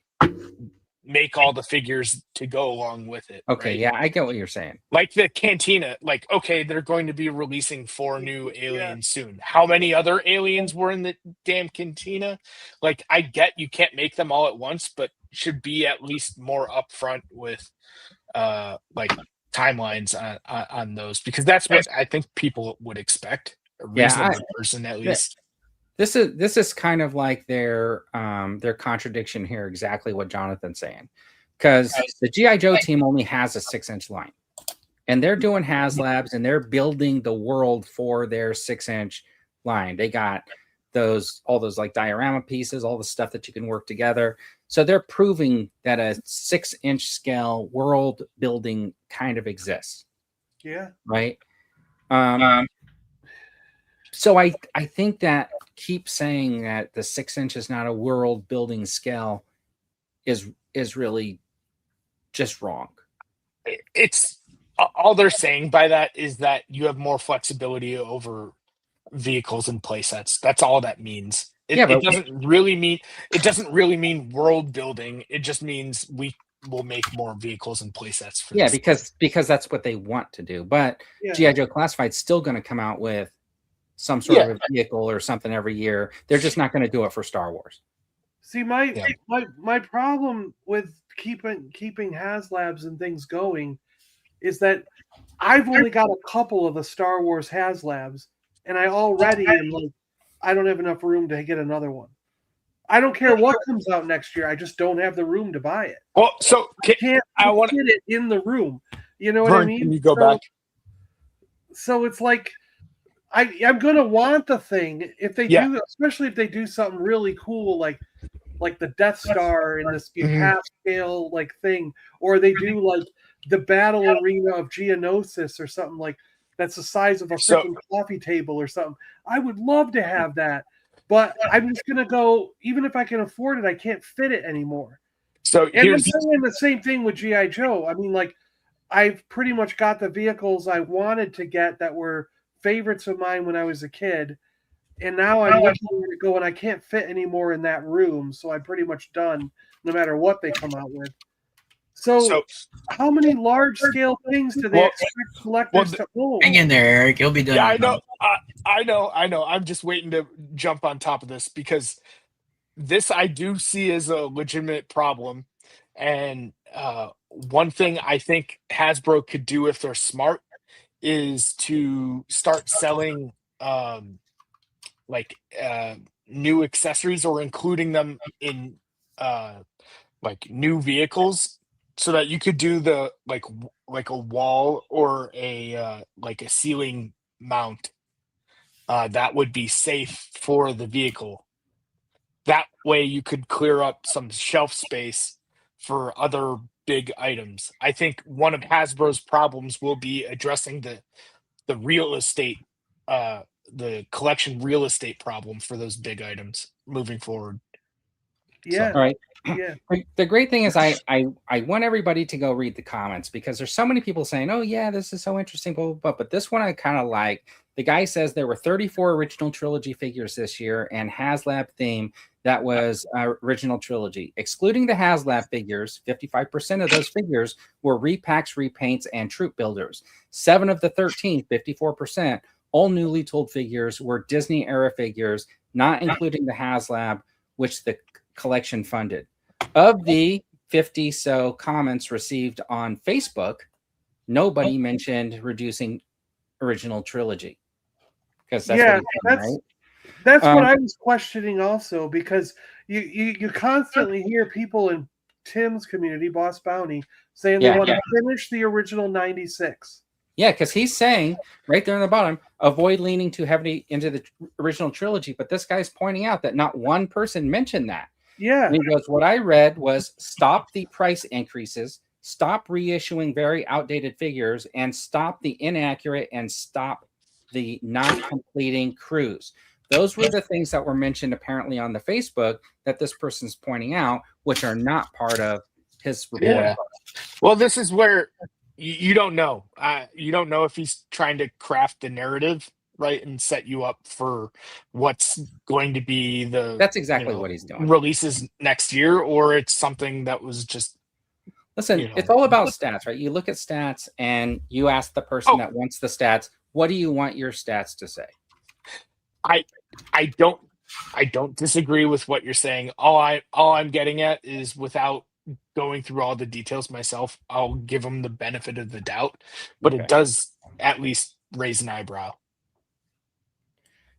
make all the figures to go along with it. Okay, right? yeah, I get what you're saying. Like the Cantina, like, okay, they're going to be releasing 4 new aliens soon. How many other aliens were in the damn Cantina? Like, I get you can't make them all at once, but should be at least more upfront with like timelines on those, because that's what I think people would expect. A reasonable person, at least. This is kind of like their contradiction here, exactly what Jonathan's saying. Because the G.I. Joe team only has a 6-inch line. And they're doing HasLabs and they're building the world for their 6-inch line. They got all those like diorama pieces, all the stuff that you can work together. So they're proving that a 6-inch scale world building kind of exists. Yeah. Right. So I think that keep saying that the 6-inch is not a world building scale is really just wrong. It's all they're saying by that is that you have more flexibility over vehicles and playsets. That's all that means. It doesn't really mean world building. It just means we will make more vehicles and playsets for this. because that's what they want to do. But G.I. Joe Classified's still going to come out with some sort of a vehicle or something every year. They're just not going to do it for Star Wars. See, my problem with keeping HasLabs and things going is that I've only got a couple of the Star Wars HasLabs, and I already am like, I don't have enough room to get another one. I don't care what comes out next year. I just don't have the room to buy it. Well, so I want to get it in the room. You know what I mean? Can you go back? So it's like I'm gonna want the thing if they do, especially if they do something really cool like the Death Star in this half scale like thing, or they do like the battle arena of Geonosis or something like that's the size of a freaking coffee table or something. I would love to have that, but I'm just gonna go. Even if I can afford it, I can't fit it anymore. So and I'm saying the same thing with GI Joe. I mean, like I've pretty much got the vehicles I wanted to get that were favorites of mine when I was a kid, and now I'm looking to go and I can't fit anymore in that room, so I'm pretty much done no matter what they come out with. So how many large scale things do they expect collectors to own? Hang in there, Eric. You'll be done. Yeah, I know. I'm just waiting to jump on top of this because this I do see as a legitimate problem. And one thing I think Hasbro could do if they're smart is to start selling new accessories or including them in like new vehicles, so that you could do the like a wall or a ceiling mount that would be safe for the vehicle. That way you could clear up some shelf space for other big items. I think one of Hasbro's problems will be addressing the real estate, the collection real estate problem for those big items moving forward. Yeah. All right. Yeah. The great thing is I want everybody to go read the comments because there's so many people saying, oh yeah, this is so interesting, blah, blah, blah. But this one I kind of like. The guy says there were 34 original trilogy figures this year and HasLab theme that was original trilogy. Excluding the HasLab figures, 55% of those figures were repacks, repaints, and troop builders. 7 of the 13, 54%, all newly tooled figures were Disney era figures, not including the HasLab, which the collection funded. Of the 50 so comments received on Facebook, nobody mentioned reducing original trilogy. Because that's what he's done, right? That's what I was questioning also, because you constantly hear people in Tim's community, Boss Bounty, saying they want to finish the original 96. Yeah, because he's saying right there on the bottom, avoid leaning too heavily into the original trilogy. But this guy's pointing out that not one person mentioned that. Yeah. And he goes, what I read was stop the price increases, stop reissuing very outdated figures, and stop the inaccurate and stop the not completing crews. Those were the things that were mentioned apparently on the Facebook that this person's pointing out, which are not part of his report. Yeah. Well, this is where you don't know. You don't know if he's trying to craft the narrative, right, and set you up for what's going to be the. That's exactly what he's doing. Releases next year, or it's something that was just. Listen, it's all about stats, right? You look at stats and you ask the person that wants the stats, what do you want your stats to say? I don't disagree with what you're saying. All I'm getting at is, without going through all the details myself, I'll give them the benefit of the doubt, but it does at least raise an eyebrow.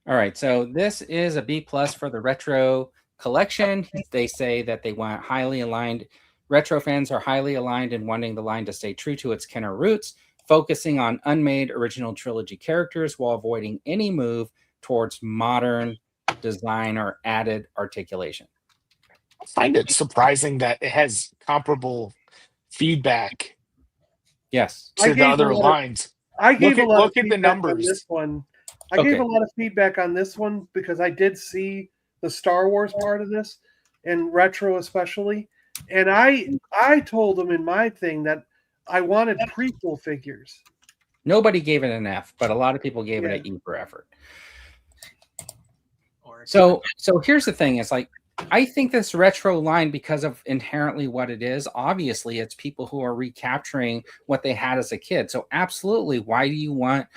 All right, so this is a B+ for the retro collection. They say that they want highly aligned. Retro fans are highly aligned in wanting the line to stay true to its Kenner roots, focusing on unmade original trilogy characters while avoiding any move towards modern design or added articulation. I find it surprising that it has comparable feedback. Yes, to the other lines. I gave look at the numbers. On this one. I gave a lot of feedback on this one because I did see the Star Wars part of this, and retro especially. And I told them in my thing that I wanted prequel figures. Nobody gave it an F, but a lot of people gave it an E for effort. So here's the thing. It's like, I think this retro line, because of inherently what it is, obviously it's people who are recapturing what they had as a kid. So absolutely, why do you want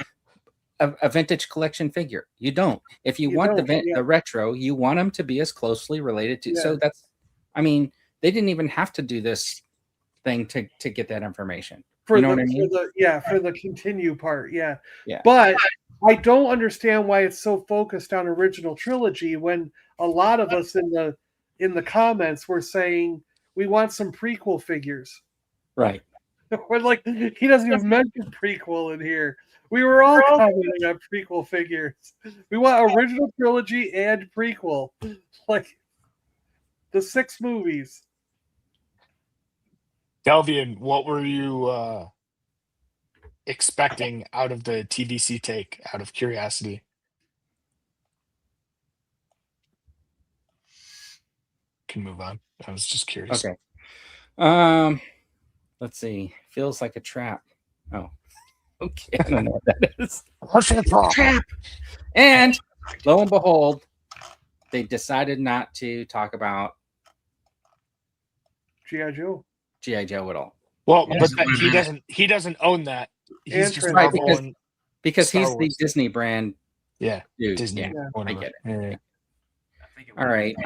a vintage collection figure? You don't. If you want the retro, you want them to be as closely related to. So that's, I mean, they didn't even have to do this thing to get that information. For you know what I mean? For the continue part, yeah. But I don't understand why it's so focused on original trilogy when a lot of us in the comments were saying we want some prequel figures. Right. We're like, he doesn't even mention prequel in here. We were all commenting on prequel figures. We want original trilogy and prequel, like the 6 movies. Delvian, what were you expecting out of the TVC take, out of curiosity? Can move on. I was just curious. Okay. Let's see. Feels like a trap. Oh, okay. I don't know what that is. Trap. And lo and behold, they decided not to talk about GIJOE. GIJOE at all. Well, but he doesn't own that. He's just right, because Star he's Wars. the Disney brand. Yeah, dude. Disney. Yeah, I get it. Yeah. All right.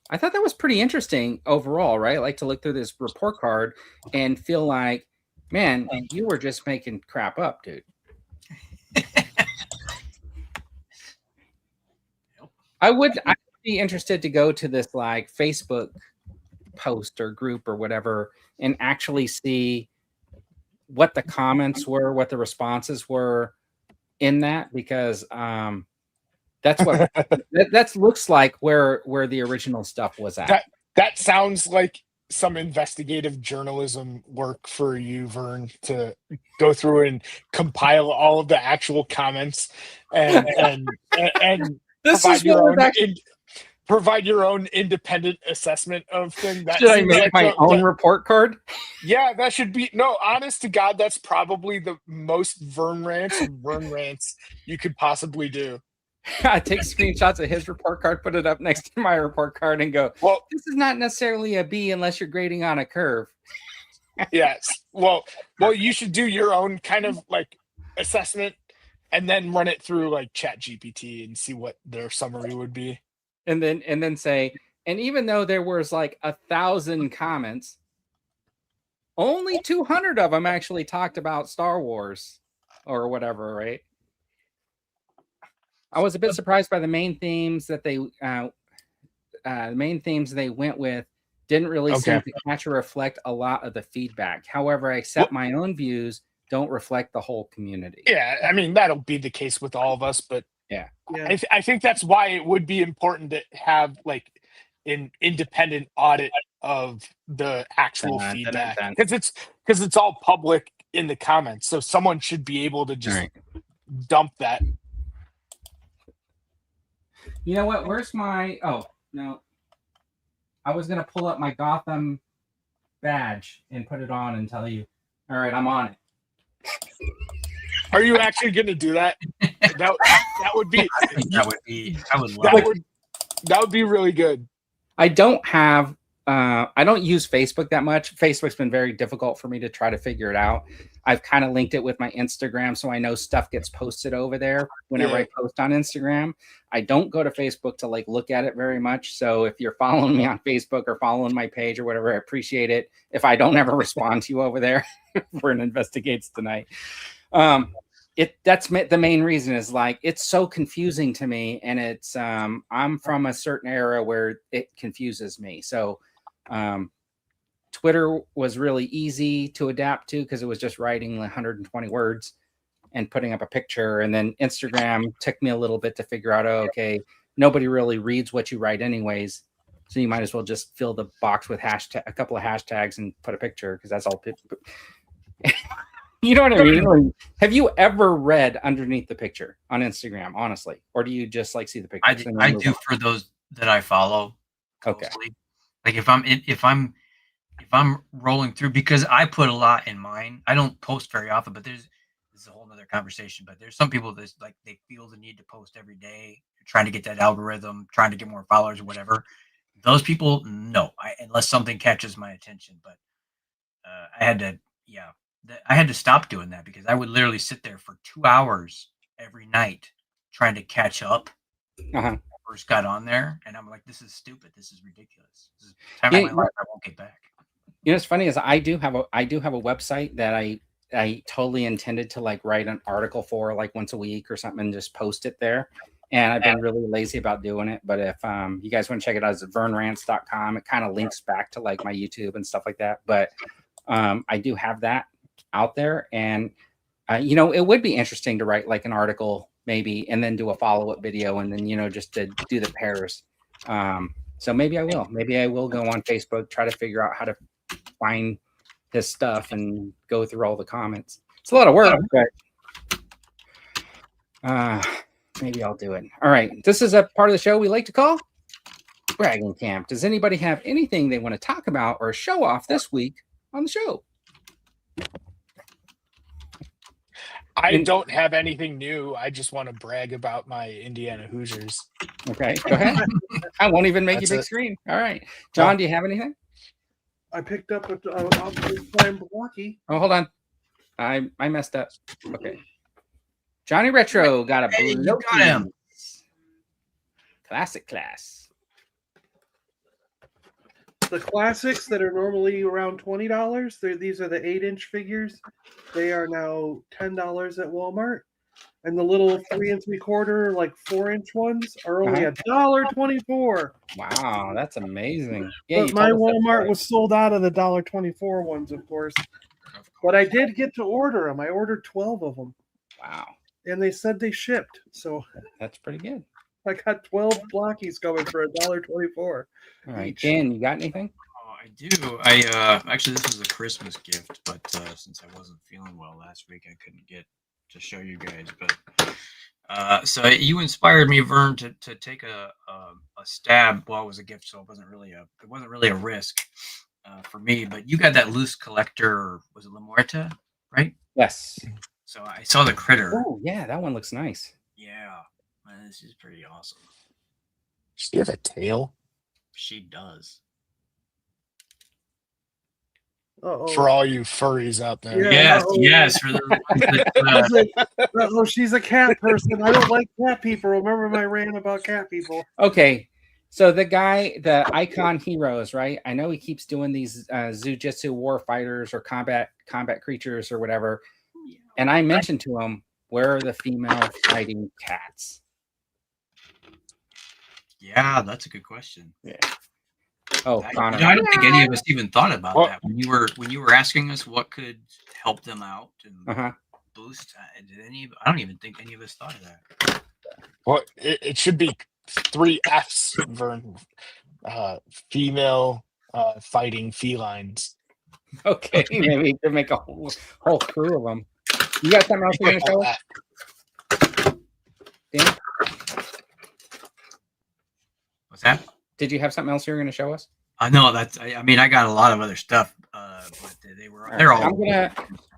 I thought that was pretty interesting overall, right? I like to look through this report card and feel like, man, you were just making crap up, dude. I'd be interested to go to this like Facebook post or group or whatever and actually see what the comments were, what the responses were in that, because that's what that looks like where the original stuff was at. That sounds like some investigative journalism work for you, Vern, to go through and compile all of the actual comments and this is what provide your own independent assessment of things. That Should I seems make like my own report card? Yeah, that should be no. Honest to God, that's probably the most Vern rants you could possibly do. I take screenshots of his report card, put it up next to my report card, and go, Well, this is not necessarily a B unless you're grading on a curve. yes. Well, you should do your own kind of like assessment and then run it through like Chat GPT and see what their summary would be. And then say, and even though there was like 1,000 comments, only 200 of them actually talked about Star Wars or whatever, right? I was a bit surprised by the main themes that they went with didn't really seem to catch or reflect a lot of the feedback. However, I accept my own views don't reflect the whole community. Yeah, I mean that'll be the case with all of us, but yeah. I think that's why it would be important to have like an independent audit of the actual feedback because it's all public in the comments, so someone should be able to just dump that. You know what? Where's my? Oh no, I was gonna pull up my Gotham badge and put it on and tell you. All right, I'm on it. Are you actually going to do that? That would be. That would be really good. I don't have. I don't use Facebook that much. Facebook's been very difficult for me to try to figure it out. I've kind of linked it with my Instagram, so I know stuff gets posted over there whenever I post on Instagram. I don't go to Facebook to like look at it very much. So if you're following me on Facebook or following my page or whatever, I appreciate it. If I don't ever respond to you over there for an investigates tonight, that's the main reason is like it's so confusing to me, and it's I'm from a certain era where it confuses me. So Twitter was really easy to adapt to because it was just writing 120 words and putting up a picture. And then Instagram took me a little bit to figure out, oh, okay, nobody really reads what you write anyways. So you might as well just fill the box with a couple of hashtags and put a picture because that's all. You know what I mean? Have you ever read underneath the picture on Instagram, honestly? Or do you just like see the picture? I do for those that I follow closely. Okay. Like if I'm rolling through, because I put a lot in mine. I don't post very often, but this is a whole other conversation. But there's some people that like they feel the need to post every day, trying to get that algorithm, trying to get more followers or whatever. Those people, no, unless something catches my attention. But I had to stop doing that because I would literally sit there for 2 hours every night trying to catch up. First got on there, and I'm like, this is stupid. This is ridiculous. This is time of my life I won't get back. You know, what's funny is I do have a website that I totally intended to like write an article for like once a week or something and just post it there. And I've been really lazy about doing it. But if you guys want to check it out, it's vernrants.com. It kind of links back to like my YouTube and stuff like that. But I do have that out there, and you know, it would be interesting to write like an article maybe and then do a follow-up video and then, you know, just to do the pairs. So maybe I will go on Facebook, try to figure out how to find his stuff and go through all the comments. It's a lot of work, but maybe I'll do it. All right, this is a part of the show we like to call Bragging Camp. Does anybody have anything they want to talk about or show off this week on the show? I don't have anything new. I just want to brag about my Indiana Hoosiers. Okay, go ahead. I won't even make you big screen. All right. John, do you have anything? I picked up a playing Milwaukee. Oh, hold on. I messed up. Okay. Johnny Retro got a blue. You got him. Classic class. The classics that are normally around $20, these are the 8-inch figures. They are now $10 at Walmart. And the little 3 3/4, like 4-inch ones are only $1.24. Wow, that's amazing. Yeah, but my Walmart was sold out of the $1.24 ones, of course. But I did get to order them. I ordered 12 of them. Wow. And they said they shipped. So that's pretty good. I got 12 blockies going for $1.24. All right, Dan, you got anything? Oh, I do. I actually, this was a Christmas gift, but since I wasn't feeling well last week, I couldn't get to show you guys. But So you inspired me, Vern, to take a stab. Well, it was a gift, so it wasn't really a risk for me. But you got that loose collector. Was it La Muerta, right? Yes. So I saw the critter. Oh yeah, that one looks nice. Yeah, man, this is pretty awesome. Does she have a tail? She does. For all you furries out there. Yeah. Yes. For the, Oh, she's a cat person. I don't like cat people. Remember my rant about cat people? Okay, so the guy, the icon heroes, right? I know he keeps doing these Zujitsu war fighters or combat creatures or whatever. And I mentioned to him, where are the female fighting cats? yeah, that's a good question. Yeah. Oh, Connor. I don't think any of us even thought about that when you were asking us what could help them out and boost. I don't even think any of us thought of that. Well, it should be 3 Fs, Vern. Female fighting felines. Okay, maybe we could make a whole crew of them. You got something else you're going to show us? Dan? What's that? Did you have something else you were going to show us? No, that's. I mean, I got a lot of other stuff, but they're all. I'm gonna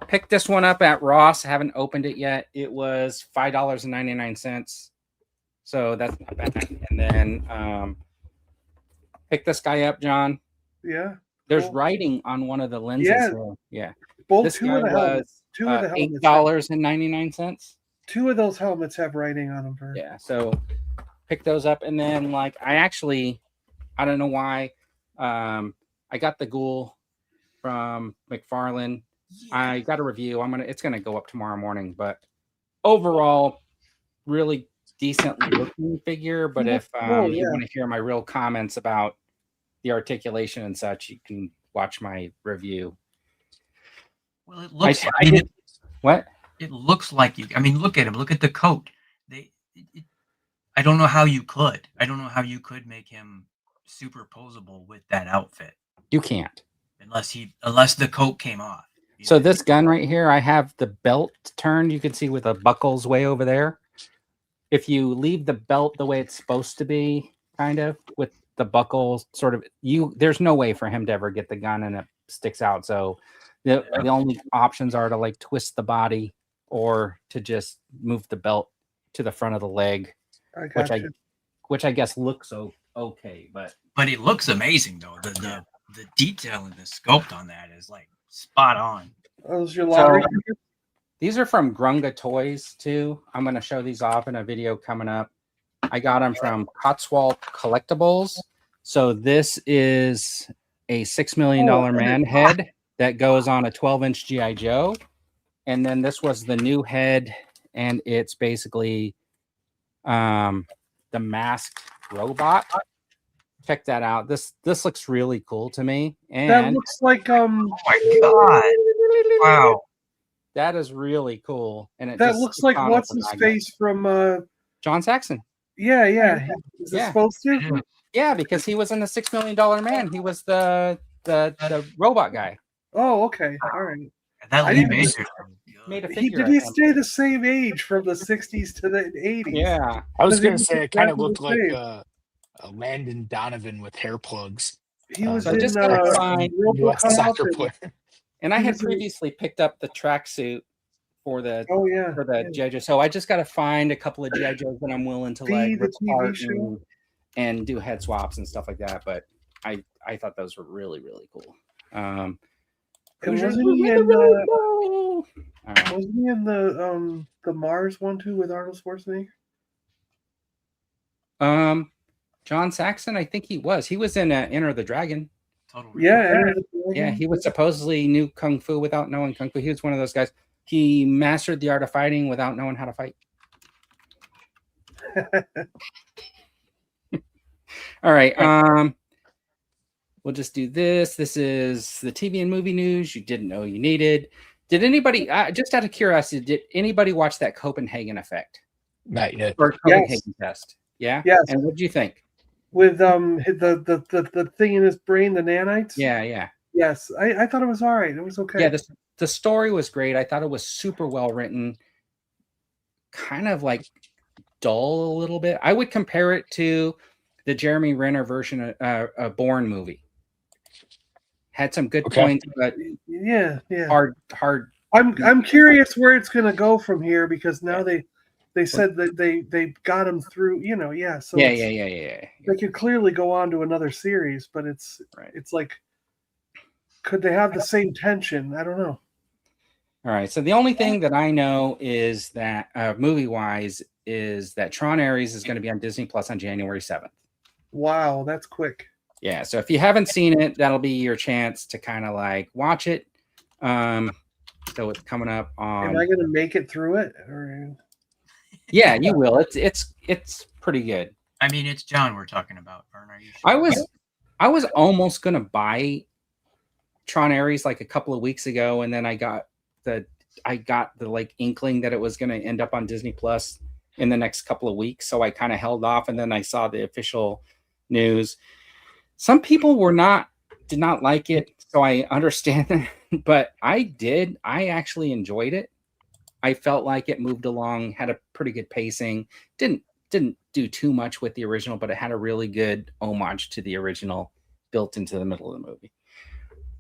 pick this one up at Ross. I haven't opened it yet. It was $5.99, so that's not bad. And then pick this guy up, John. Yeah. There's writing on one of the lenses. Yeah. Here. Yeah. Both This two guy of the helmets. was $8.99. Two of those helmets have writing on them. Vern. Yeah. So pick those up, and then like I don't know why. I got the Ghoul from McFarlane. I got a review. It's gonna go up tomorrow morning, but overall, really decent looking figure. But if you want to hear my real comments about the articulation and such, you can watch my review. Well, it looks. What? It looks like you. I mean, look at him. Look at the coat. I don't know how you could. I don't know how you could make him superposable with that outfit. You can't. Unless the coat came off. So this gun right here, I have the belt turned. You can see with the buckles way over there. If you leave the belt the way it's supposed to be, kind of with the buckles, sort of, there's no way for him to ever get the gun and it sticks out. So the only options are to like twist the body or to just move the belt to the front of the leg, which I guess looks okay, but it looks amazing though. The detail and the sculpt on that is like spot on. Those your lottery? These are from Grunga Toys too. I'm going to show these off in a video coming up. I got them from Cotswold Collectibles. So this is a $6 million man head that goes on a 12-inch GI Joe, and then this was the new head, and it's basically the masked robot. Check that out. This looks really cool to me. And that looks like oh my god! Wow, that is really cool. And that looks like what's his face from John Saxon. Yeah. Is it supposed to? Yeah, because he was in the $6 million man. He was the robot guy. Oh, okay, all right. That made a figure. Did he stay the same age from the 60s to the 80s? Yeah, I was going to say it kind of looked like a Landon Donovan with hair plugs. He was in soccer player. And I had previously picked up the tracksuit for the GI Joe. So I just got to find a couple of GI Joes that I'm willing to like rip apart and do head swaps and stuff like that. But I thought those were really, really cool. Wasn't he in the Mars one too with Arnold Schwarzenegger? John Saxon, I think he was. He was in Enter the Dragon. Totally. Yeah, he was supposedly knew Kung Fu without knowing Kung Fu. He was one of those guys. He mastered the art of fighting without knowing how to fight. All right. We'll just do this. This is the TV and movie news you didn't know you needed. Did anybody, just out of curiosity, did anybody watch that Copenhagen Effect? Not yet. Or Copenhagen test? Yeah? Yes. And what did you think? With the thing in his brain, the nanites? Yeah. Yes. I thought it was all right. It was okay. Yeah, the story was great. I thought it was super well written. Kind of like dull a little bit. I would compare it to the Jeremy Renner version of a Bourne movie. Had some good points, but yeah. hard. I'm curious where it's going to go from here because now they said that they got him through. So yeah. They could clearly go on to another series, but it's like, could they have the same tension? I don't know. All right. So the only thing that I know is that movie-wise is that Tron Ares is going to be on Disney Plus on January 7th. Wow, that's quick. Yeah. So if you haven't seen it, that'll be your chance to kind of like watch it. So it's coming up on. Am I going to make it through it? Or... Yeah, you will. It's pretty good. I mean, it's John we're talking about. Vern, are you sure? I was almost going to buy Tron Ares like a couple of weeks ago, and then I got the like inkling that it was going to end up on Disney Plus in the next couple of weeks, so I kind of held off, and then I saw the official news. Some people did not like it, so I understand that, but I actually enjoyed it. I felt like it moved along, had a pretty good pacing. Didn't do too much with the original, but it had a really good homage to the original built into the middle of the movie.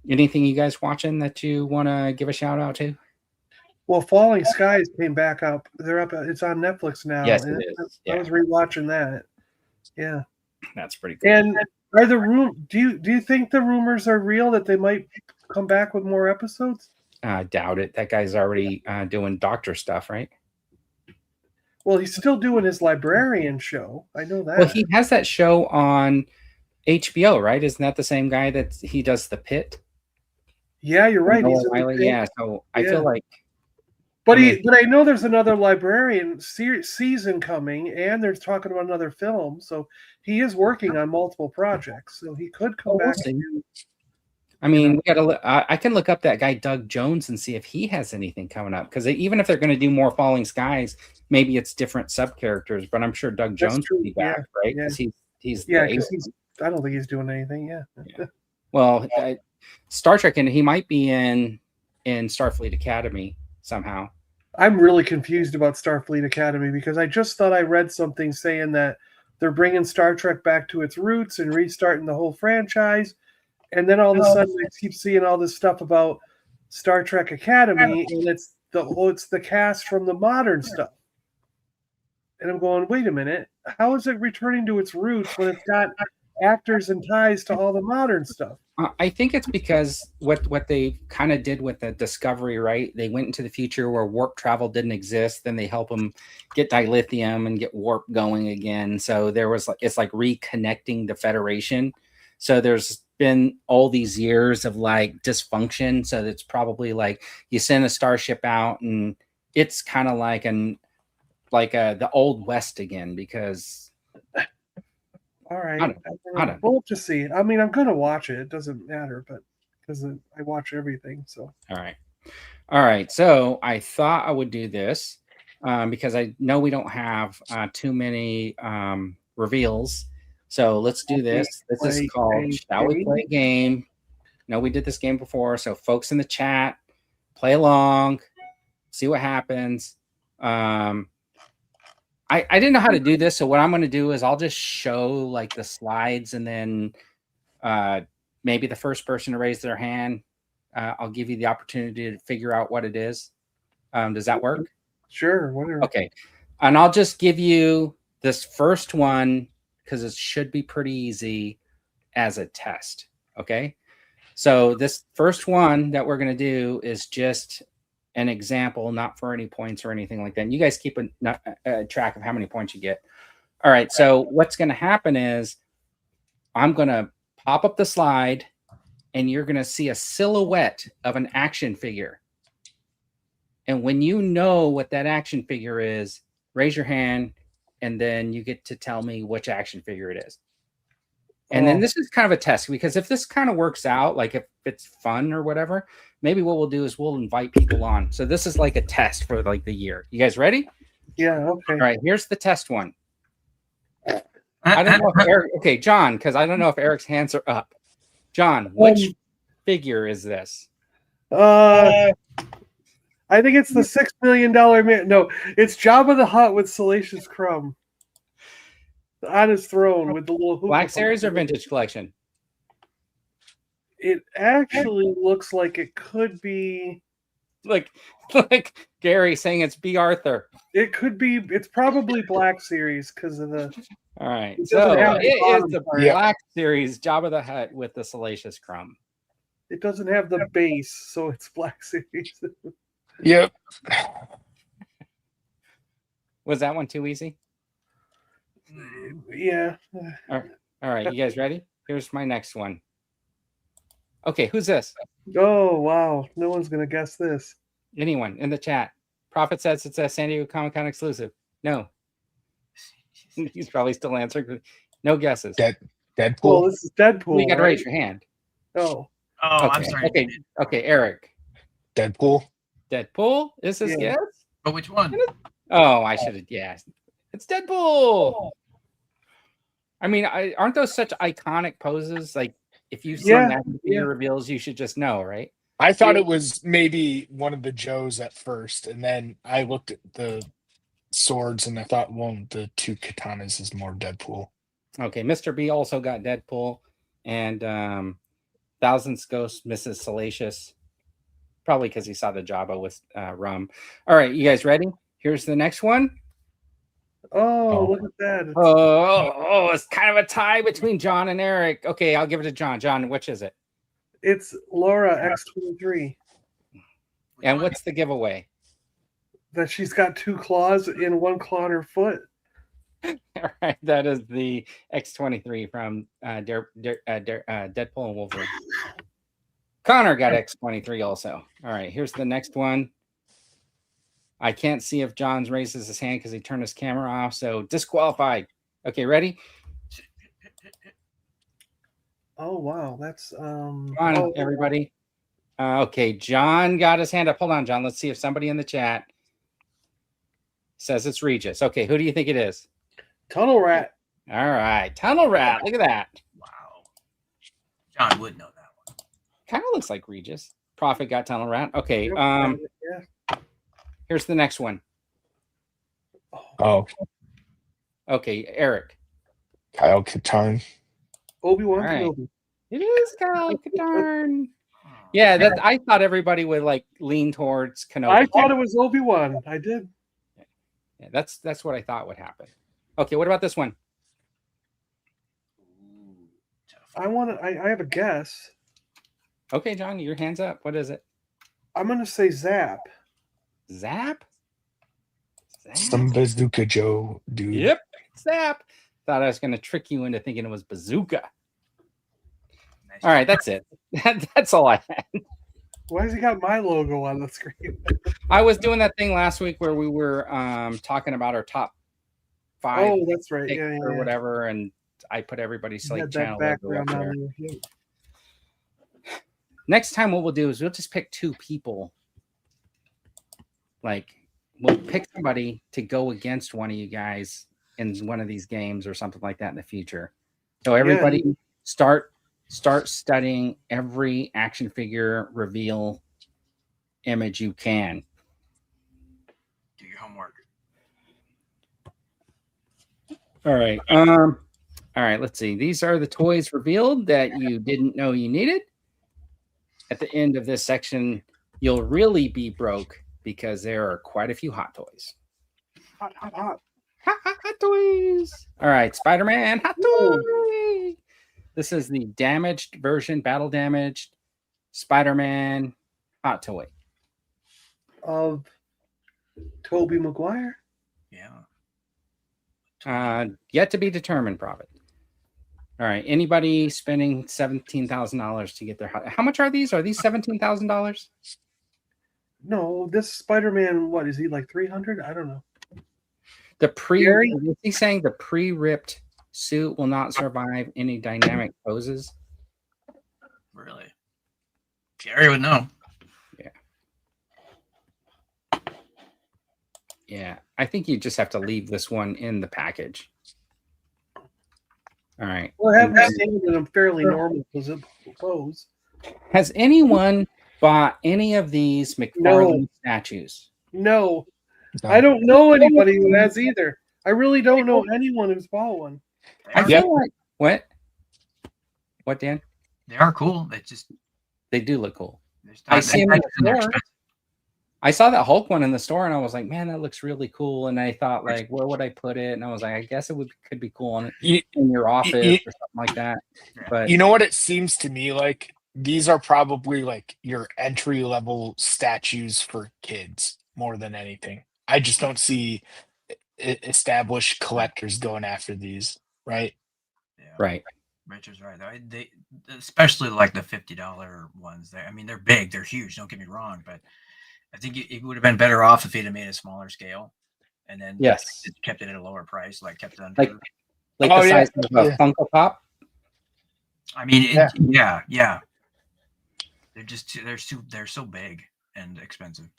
Anything you guys watching that you want to give a shout out to? Well, Falling Skies came back up. They're up. It's on Netflix now. Yes, it is. I was rewatching that. Yeah, that's pretty cool. And are the do you think the rumors are real that they might come back with more episodes? I doubt it. That guy's already doing doctor stuff, right? Well, he's still doing his librarian show. I know that. Well, he has that show on HBO, right? Isn't that the same guy that he does The Pit? Yeah, you're right. Yeah, so I feel like. But I know there's another librarian season coming, and they're talking about another film. So he is working on multiple projects. So he could come back. I mean, we gotta. I can look up that guy Doug Jones and see if he has anything coming up. Because even if they're going to do more Falling Skies, maybe it's different sub characters. But I'm sure Doug Jones will be back, right? Because he's I don't think he's doing anything. Yeah. Well, Star Trek, and he might be in Starfleet Academy somehow. I'm really confused about Starfleet Academy because I just thought I read something saying that they're bringing Star Trek back to its roots and restarting the whole franchise. And then all of a sudden, I keep seeing all this stuff about Star Trek Academy, and it's the cast from the modern stuff. And I'm going, wait a minute, how is it returning to its roots when it's got actors and ties to all the modern stuff? I think it's because what they kind of did with the Discovery, right? They went into the future where warp travel didn't exist. Then they help them get dilithium and get warp going again. So it's like reconnecting the Federation. So there's been all these years of like dysfunction. So it's probably like you send a starship out and it's kind of like the Old West again because. All right. We'll have to see. I mean, I'm going to watch it. It doesn't matter, but because I watch everything. So. All right. So I thought I would do this because I know we don't have too many reveals. So let's do this. This is called Shall We Play a Game? No, we did this game before. So folks in the chat, play along, see what happens. I didn't know how to do this, so what I'm going to do is I'll just show like the slides, and then maybe the first person to raise their hand, I'll give you the opportunity to figure out what it is. Does that work? Sure. Whatever. Okay, and I'll just give you this first one because it should be pretty easy as a test. Okay, so this first one that we're going to do is just an example, not for any points or anything like that. And you guys keep a track of how many points you get. All right. So what's going to happen is I'm going to pop up the slide and you're going to see a silhouette of an action figure. And when you know what that action figure is, raise your hand and then you get to tell me which action figure it is. And then this is kind of a test because if this kind of works out, like if it's fun or whatever, maybe what we'll do is we'll invite people on. So this is like a test for like the year. You guys ready? Yeah. Okay. All right. Here's the test one. I don't know if Eric. Okay, John, because I don't know if Eric's hands are up. John, which figure is this? I think it's the $6 million man. No, it's Jabba the Hutt with Salacious Crumb on his throne with the little hookah. Black Series or Vintage Collection? It actually looks like it could be. Like Gary saying it's B. Arthur. It could be. It's probably Black Series because of the. All right, It so doesn't have the it is bottom the part. Black Series Jabba the Hutt with the Salacious Crumb. It doesn't have the base, so it's Black Series. Yep. Was that one too easy? Yeah. All right, you guys ready? Here's my next one. Okay, who's this? Oh wow! No one's gonna guess this. Anyone in the chat? Prophet says it's a San Diego Comic-Con exclusive. No. He's probably still answering. No guesses. Deadpool. Well, this is Deadpool. You got to right? raise your hand. Oh. Oh, Okay. I'm sorry. Okay, Eric. Deadpool. Deadpool? Is this Yeah. yes? But which one? Oh, I should have. Yeah, it's Deadpool. I mean, aren't those such iconic poses? Like, if you've seen that figure reveals, you should just know, right? I thought it was maybe one of the Joes at first, and then I looked at the swords and I thought one of the two katanas is more Deadpool. Okay, Mr. B also got Deadpool, and Thousandth Ghost misses Salacious, probably because he saw the Jabba with rum. All right, you guys ready? Here's the next one. Oh, look at that! It's, It's kind of a tie between John and Eric. Okay, I'll give it to John. John, which is it? it's Laura X23. And what's the giveaway? That she's got 2 claws in 1 claw on her foot. All right, that is the X23 from Deadpool and Wolverine. Connor got X23 also. All right, here's the next one. I can't see if John's raises his hand because he turned his camera off, so disqualified. Okay, ready? Oh wow, that's Come on, everybody. Okay, John got his hand up. Hold on, John. Let's see if somebody in the chat says it's Regis. Okay, who do you think it is? Tunnel Rat. All right, Tunnel Rat. Look at that. Wow. John would know that one. Kind of looks like Regis. Prophet got Tunnel Rat. Okay, Yeah. here's the next one. Oh, Okay, Eric. Kyle Katarn. Obi-Wan All right. Kenobi. It is Kyle Katarn. Yeah, I thought everybody would like lean towards Kenobi. I thought it was Obi-Wan. I did. Yeah, that's what I thought would happen. Okay, what about this one? I have a guess. Okay, John, your hand's up. What is it? I'm gonna say Zap. Zap? Some Bazooka Joe dude. Yep, Zap. Thought I was going to trick you into thinking it was Bazooka. Nice. All right, that's it. That's all I had. Why has he got my logo on the screen? I was doing that thing last week where we were talking about our top 5 Oh, that's right. picks Yeah, or yeah. whatever, and I put everybody's You Slate had that channel logo up background there. on there. Yeah. Next time, what we'll do is we'll just pick 2 people. Like, we'll pick somebody to go against one of you guys in one of these games or something like that in the future. So everybody start studying every action figure reveal image you can. Do your homework. All right. All right, let's see. These are the toys revealed that you didn't know you needed. At the end of this section, you'll really be broke because there are quite a few hot toys. Hot, hot, hot. Hot toys. All right, Spider-Man hot toy. This is the damaged version, battle damaged Spider-Man hot toy. Of Tobey Maguire. Yeah. Yet to be determined, Prophet. All right, anybody spending $17,000 to get their hot? How much are these? Are these $17,000? No, this Spider-Man. What is he like? 300? I don't know. The Gary? is he saying the pre-ripped suit will not survive any dynamic poses? Really? Gary would know. Yeah, I think you just have to leave this one in the package. All right. Well, I have seen it in a fairly normal pose. Has anyone bought any of these McFarlane statues? No, No. I don't know anybody who has either. I really don't know anyone who's bought one. I feel like what? What, Dan? They are cool. They just They do look cool. I I see them in the they're store. expensive. I saw that Hulk one in the store, and I was like, "Man, that looks really cool." And I thought, like, where would I put it? And I was like, I guess could be cool in your office or something like that. But You know what it seems to me like? These are probably like your entry level statues for kids more than anything. I just don't see established collectors going after these, right? Yeah. right, Richard's right. They especially like the $50 ones. I mean, they're big, they're huge. Don't get me wrong, but I think it would have been better off if he'd have made a smaller scale, and then yes, kept it at a lower price, like kept it under. like Oh, the yeah. size of a Yeah. Funko Pop. I mean, Yeah. yeah. They're so big and expensive.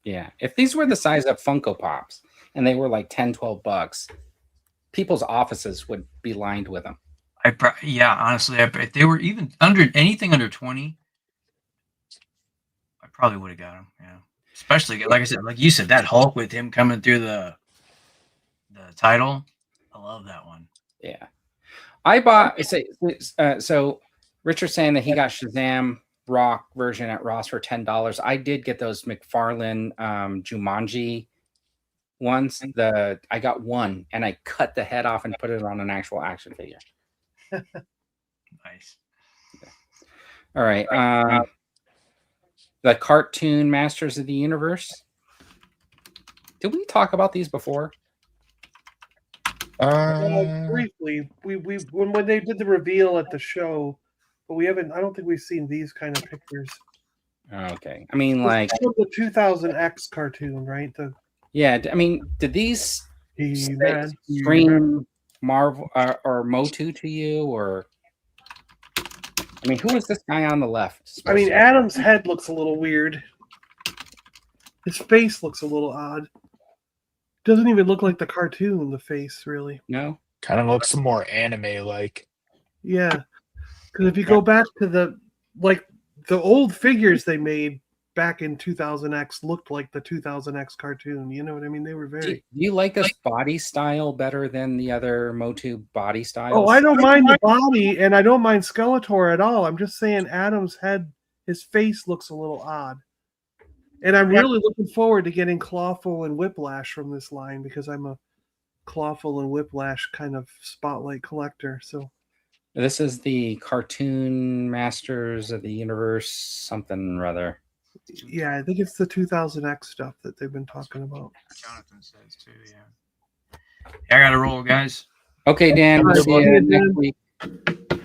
Yeah, if these were the size of Funko Pops and they were like $10-12, people's offices would be lined with them. Honestly, if they were even anything under 20, I probably would have got them. Yeah, especially like I said, like you said, that Hulk with him coming through the title. I love that one. Yeah, I bought. So Richard's saying that he got Shazam Rock version at Ross for $10. I did get those McFarlane Jumanji ones. I got one, and I cut the head off and put it on an actual action figure. Nice. All right. The Cartoon Masters of the Universe. Did we talk about these before? Briefly, we when they did the reveal at the show, but we haven't. I don't think we've seen these kind of pictures. Okay. I mean, like the 2000X cartoon, right? I mean, did these He-Man. scream Marvel or Motu to you, or I mean, who is this guy on the left? I mean, Adam's head looks a little weird. His face looks a little odd. Doesn't even look like the cartoon, the face, really. No? Kind of looks more anime like. Yeah. Because if you go back to the old figures they made back in 2000X looked like the 2000X cartoon. You know what I mean? They were Do very... you like this body style better than the other Motu body styles? Oh, I don't mind the body, and I don't mind Skeletor at all. I'm just saying Adam's head, his face looks a little odd. And I'm really looking forward to getting Clawful and Whiplash from this line because I'm a Clawful and Whiplash kind of spotlight collector. So This is the Cartoon Masters of the Universe, something or other. yeah, I think it's the 2000X stuff that they've been talking about. Jonathan says too. Yeah. I got to roll, guys. Okay, Dan. We'll see you next week. Yep.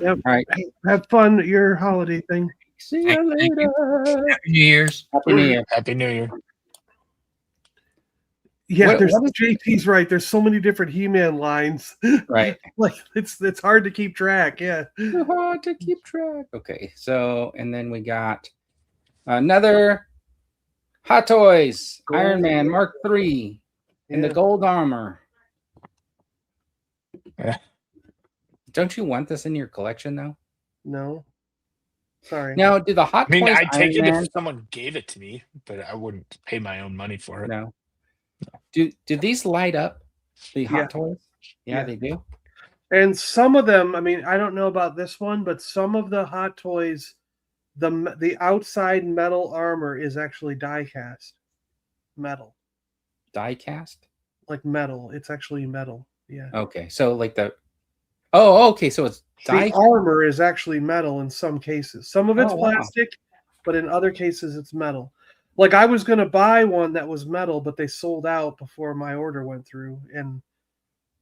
All right. Have fun at your holiday thing. See you Thank you. later. Happy New Year's. Happy New Year. Happy New Year. Yeah, What is- JT's right. There's so many different He-Man lines. Right. Like it's hard to keep track. Yeah. Hard to keep track. Okay, so and then we got another Hot Toys Iron Man Mark III in the Yeah. gold armor. Yeah. Don't you want this in your collection though? No. Sorry. Now, do the Hot I mean, Toys I'd take it Iron Man? if someone gave it to me, but I wouldn't pay my own money for it. No. Do these light up? The Hot Yeah. Toys? Yeah, Yeah. they do. And some of them, I mean, I don't know about this one, but some of the Hot Toys, the outside metal armor is actually die cast metal, Die cast. like metal. It's actually metal. Yeah. Okay, so like the. Oh, okay. So it's die. The armor is actually metal in some cases. Some of it's Oh, wow. plastic, but in other cases it's metal. Like I was going to buy one that was metal, but they sold out before my order went through, and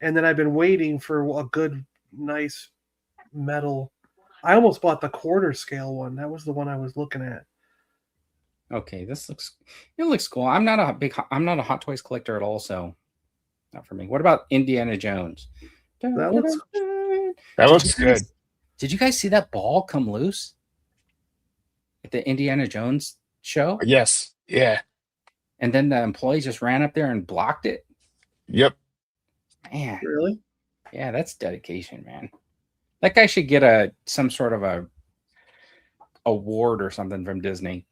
then I've been waiting for a good, nice metal. I almost bought the quarter scale one. That was the one I was looking at. Okay, it looks cool. I'm not a Hot Toys collector at all, so not for me. What about Indiana Jones? That looks- That looks good. Did you guys see that ball come loose at the Indiana Jones show? Yes. Yeah. And then the employee just ran up there and blocked it? Yep. Man, Really? yeah, that's dedication, man. That guy should get some sort of a award or something from Disney.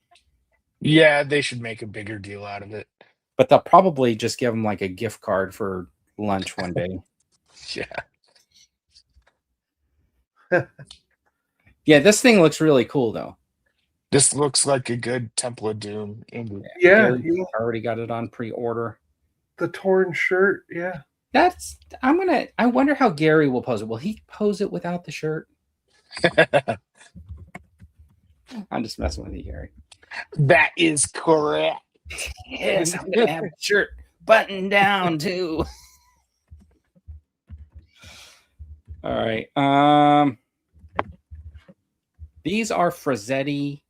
Yeah, they should make a bigger deal out of it. But they'll probably just give him like a gift card for lunch one day. Yeah. Yeah, this thing looks really cool though. This looks like a good Temple of Doom. Indeed. Yeah, Gary yeah. already got it on pre-order. The torn shirt. Yeah. I wonder how Gary will pose it. Will he pose it without the shirt? I'm just messing with you, Gary. That is correct. Yes, I'm gonna have a shirt buttoned down too. All right. These are Frazzetti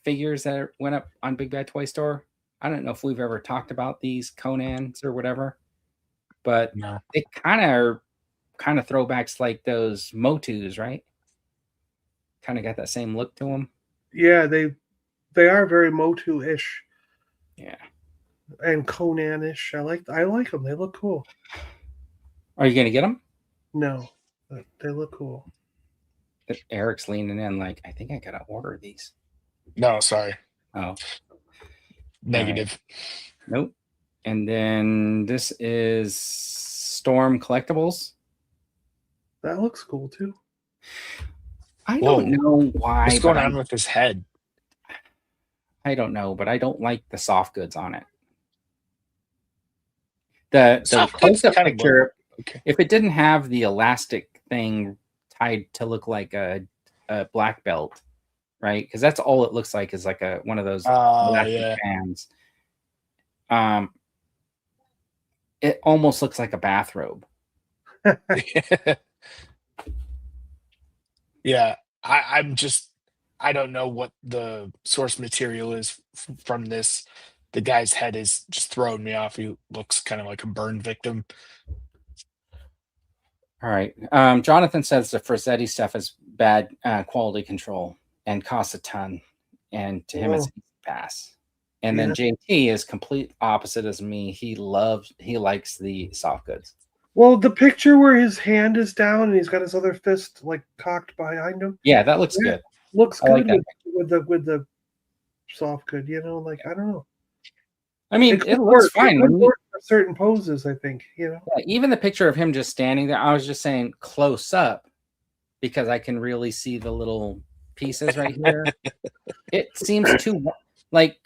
figures that went up on Big Bad Toy Store. I don't know if we've ever talked about these Conans or whatever, but No. they kind of throwbacks like those Motus, right? Kind of got that same look to them. Yeah, they are very Motu-ish. Yeah. And Conan-ish. I like them. They look cool. Are you gonna get them? No, but they look cool. Eric's leaning in like, I think I gotta order these. No, sorry. Oh, Negative. nope. And then this is Storm Collectibles. That looks cool too. I don't know why. What's going on with his head? I don't know, but I don't like the soft goods on it. The Soft goods close-up kind of picture, Okay. if it didn't have the elastic thing tied to look like a black belt, right? Because that's all it looks like is like one of those elastic Yeah. bands. It almost looks like a bathrobe. Yeah. I don't know what the source material is from this. The guy's head is just throwing me off. He looks kind of like a burn victim. All right. Jonathan says the Frazzetti stuff is bad quality control and costs a ton. And to him, it's an easy pass. And then JT is complete opposite as me. He likes the soft goods. Well, the picture where his hand is down and he's got his other fist like cocked behind him. Yeah, that looks good. Looks I like good that. with the soft good, like I don't know. I mean, it looks fine. It could work for certain poses, I think, Yeah, even the picture of him just standing there, I was just saying close up because I can really see the little pieces right here. It seems too like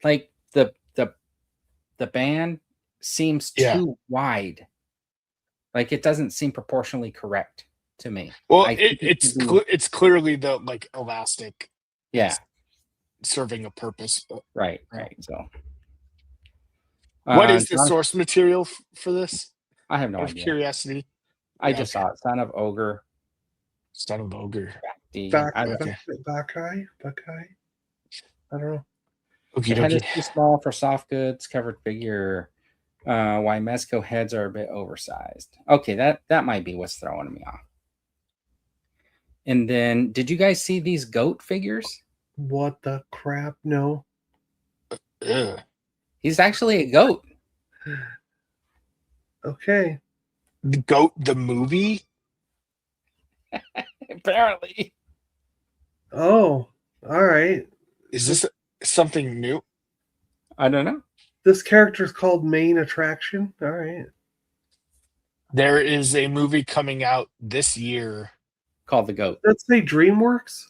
the band seems too wide. Like it doesn't seem proportionally correct to me. Well, it's clearly the like elastic. Yeah. Serving a purpose. Right. So what is the source material for this? I have no Out of idea. Curiosity. I just saw it. Son of Ogre. Son of Ogre. Buckeye. I don't know. The head is too small for soft goods. Covered figure. Why Mezco heads are a bit oversized. Okay, that might be what's throwing me off. And then, did you guys see these goat figures? What the crap? No. Ugh. He's actually a goat. Okay. The Goat, the movie? Apparently. Oh, all right. Is this something new? I don't know. This character is called Main Attraction. All right. There is a movie coming out this year called The Goat. Let's say DreamWorks.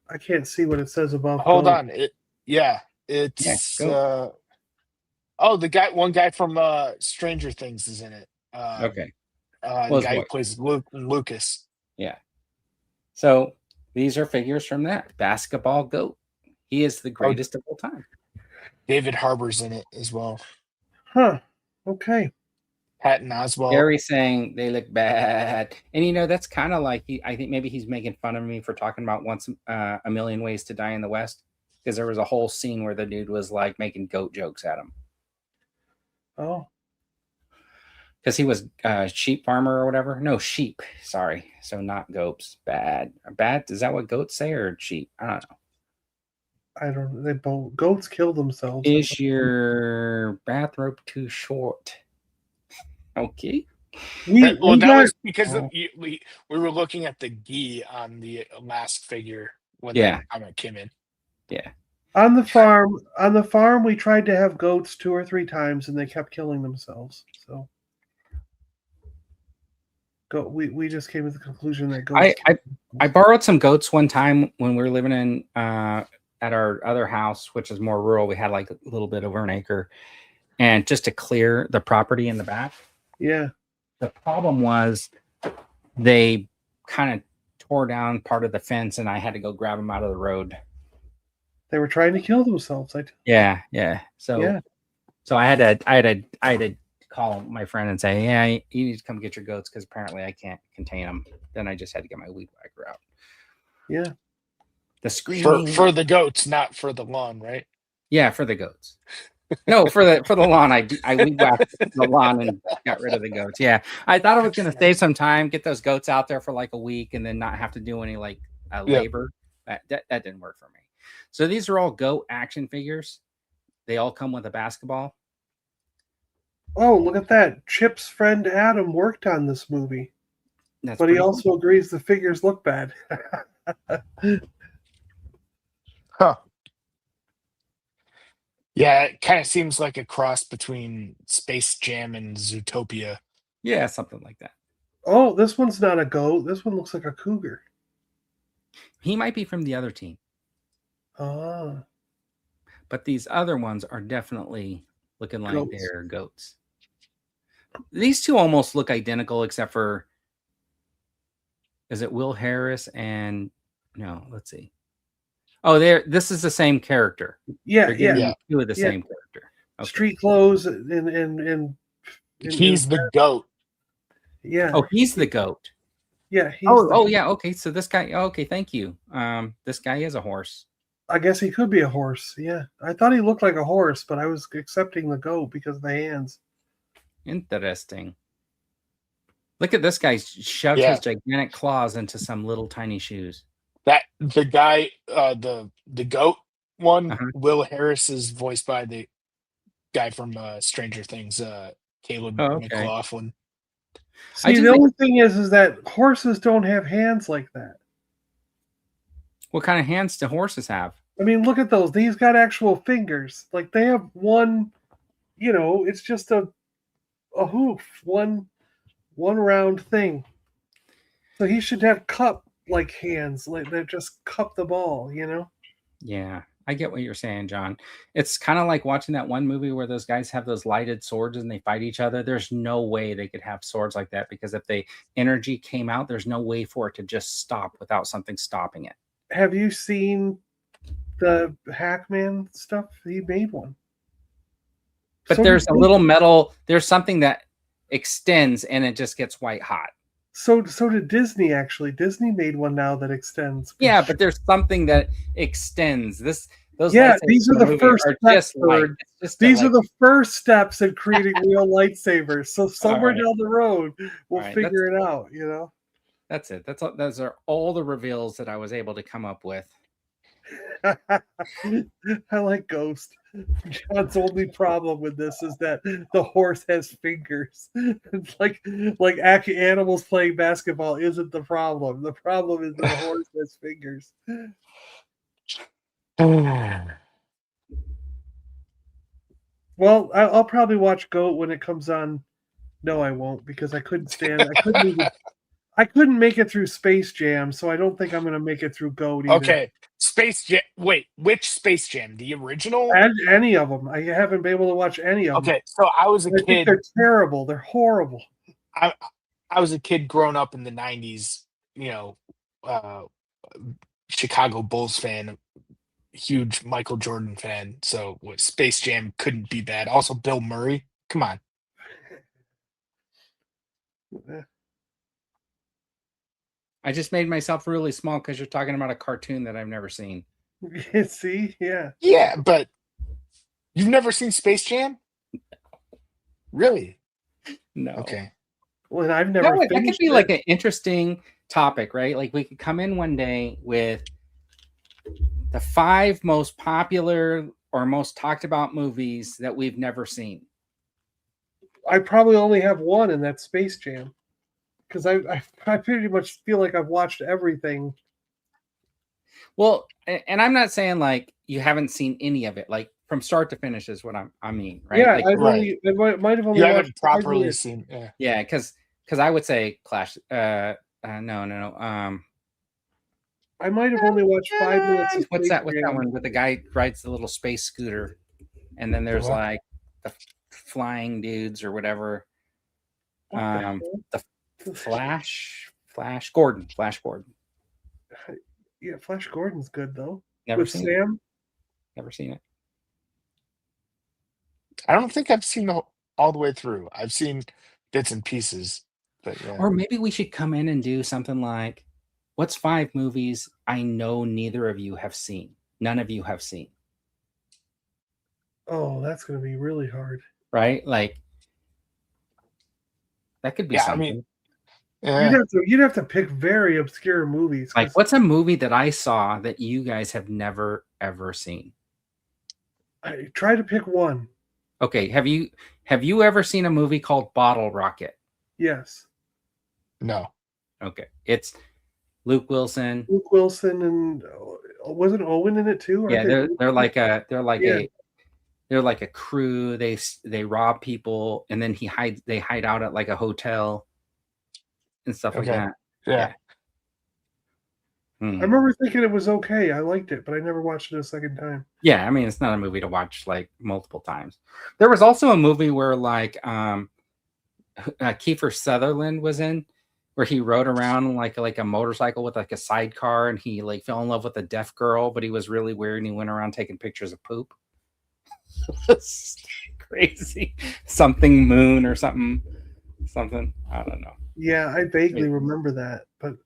I can't see what it says above. Hold on. It's the one guy from Stranger Things is in it. Okay. The guy who plays Lucas. Yeah. So these are figures from that basketball goat. He is the greatest of all time. David Harbour's in it as well. Huh. Okay. Patton Oswalt. Gary saying they look bad, and that's kind of like I think maybe he's making fun of me for talking about once a million ways to die in the West, because there was a whole scene where the dude was like making goat jokes at him. Oh. Because he was a sheep farmer or whatever. No, sheep. Sorry. So not goats. Bad. Bad. Is that what goats say or sheep? I don't know. I don't. They both goats kill themselves. Is your bathrobe too short? Okay. We Well, that got was because we were looking at the gi on the last figure when Yeah. that comment came in. Yeah. on the farm. On the farm, we tried to have goats 2 or 3 times, and they kept killing themselves. So, we just came to the conclusion that goats. I borrowed some goats one time when we were living in at our other house, which is more rural. We had like a little bit over an acre, and just to clear the property in the back. Yeah, The problem was they kind of tore down part of the fence, and I had to go grab them out of the road. they were trying to kill themselves. Yeah. So Yeah. so I had to call my friend and say, yeah, you need to come get your goats because apparently I can't contain them. Then I just had to get my weed whacker out. Yeah. The screaming For the goats, not for the lawn, right? Yeah, for the goats. No, for the lawn. I weed whacked the lawn and got rid of the goats. Yeah, I thought I was going to save some time, get those goats out there for like a week, and then not have to do any like labor. That didn't work for me. So these are all goat action figures. They all come with a basketball. Oh, look at that! Chip's friend Adam worked on this movie, That's but he pretty also cool. agrees the figures look bad. Huh. Yeah, it kind of seems like a cross between Space Jam and Zootopia. Yeah, something like that. Oh, this one's not a goat. This one looks like a cougar. He might be from the other team, Ah, but these other ones are definitely looking like Goats. they're goats. These two almost look identical, except for is it Will Harris and no? Let's see. Oh, this is the same character. yeah, They're yeah. giving two of the Yeah. same character. Okay. Street clothes and He's the goat. yeah. Oh, he's the goat. Yeah. He's Oh, yeah. Okay, so this guy. Okay, thank you. This guy is a horse. I guess he could be a horse. Yeah, I thought he looked like a horse, but I was accepting the goat because of the hands. Interesting. Look at this guy shoved Yeah. his gigantic claws into some little tiny shoes. That the guy, the goat one, Uh-huh. Will Harris is voiced by the guy from Stranger Things, Caleb Oh, okay. McLaughlin. See, the only thing is that horses don't have hands like that. What kind of hands do horses have? I mean, look at those. These got actual fingers. Like they have one. It's just a hoof, one round thing. So he should have cup like hands, like that just cup the ball. Yeah, I get what you're saying, John. It's kind of like watching that one movie where those guys have those lighted swords and they fight each other. There's no way they could have swords like that because if the energy came out, there's no way for it to just stop without something stopping it. Have you seen the Hackman stuff? He made one. But there's a little metal, there's something that extends and it just gets white hot. So did Disney, actually. Disney made one now that extends. Yeah, but there's something that extends. These are the first steps. These are the first steps in creating real lightsabers. So somewhere down the road, we'll figure it out. That's it. Those are all the reveals that I was able to come up with. I like Ghost. John's only problem with this is that the horse has fingers. It's like animals playing basketball isn't the problem. The problem is that the horse has fingers. Well, I'll probably watch Goat when it comes on. No, I won't because I couldn't stand it. I couldn't make it through Space Jam, so I don't think I'm going to make it through Goat either. Okay, Space Jam. Wait, which Space Jam? The original? And any of them. I haven't been able to watch any of them. Okay, so I was a I think kid. they're terrible. They're horrible. I was a kid growing up in the 90s, Chicago Bulls fan, huge Michael Jordan fan. So Space Jam couldn't be bad. Also, Bill Murray. Come on. I just made myself really small because you're talking about a cartoon that I've never seen. See? Yeah. Yeah, but you've never seen Space Jam? Really? No. Okay. Well, I've never. That could be like an interesting topic, right? Like we could come in one day with the 5 most popular or most talked about movies that we've never seen. I probably only have one, and that's Space Jam. Because I pretty much feel like I've watched everything. Well, and I'm not saying like you haven't seen any of it, like from start to finish is what I mean, right? Yeah, Like, I Right. might have only You watched haven't 5 properly minutes. seen. Yeah. yeah, because I would say Clash. No. I might have only watched 5 minutes of What's Space that? What's that Jam. one? With the guy rides the little space scooter, and then there's what? like the flying dudes or whatever. What The Flash Gordon. Yeah, Flash Gordon's good though. Never With seen it. Sam. Never seen it. I don't think I've seen all the way through. I've seen bits and pieces, but yeah. Or maybe we should come in and do something like, what's 5 movies I know neither of you have seen? None of you have seen. Oh, that's going to be really hard. Right? Like, that could be Yeah, I something. mean, yeah. You'd have to pick very obscure movies. Like, what's a movie that I saw that you guys have never, ever seen? I try to pick one. Okay, have you ever seen a movie called Bottle Rocket? Yes. No. Okay, it's Luke Wilson. Luke Wilson and wasn't Owen in it too? Yeah, they're like a crew. They rob people, and then they hide out at like a hotel and stuff like Okay. that. Yeah. I remember thinking it was okay. I liked it, but I never watched it a second time. Yeah, I mean, it's not a movie to watch like multiple times. There was also a movie where like Kiefer Sutherland was in, where he rode around like a motorcycle with like a sidecar, and he like fell in love with a deaf girl, but he was really weird and he went around taking pictures of poop. It's crazy. Something Moon or something. I don't know. Yeah, I vaguely remember that, but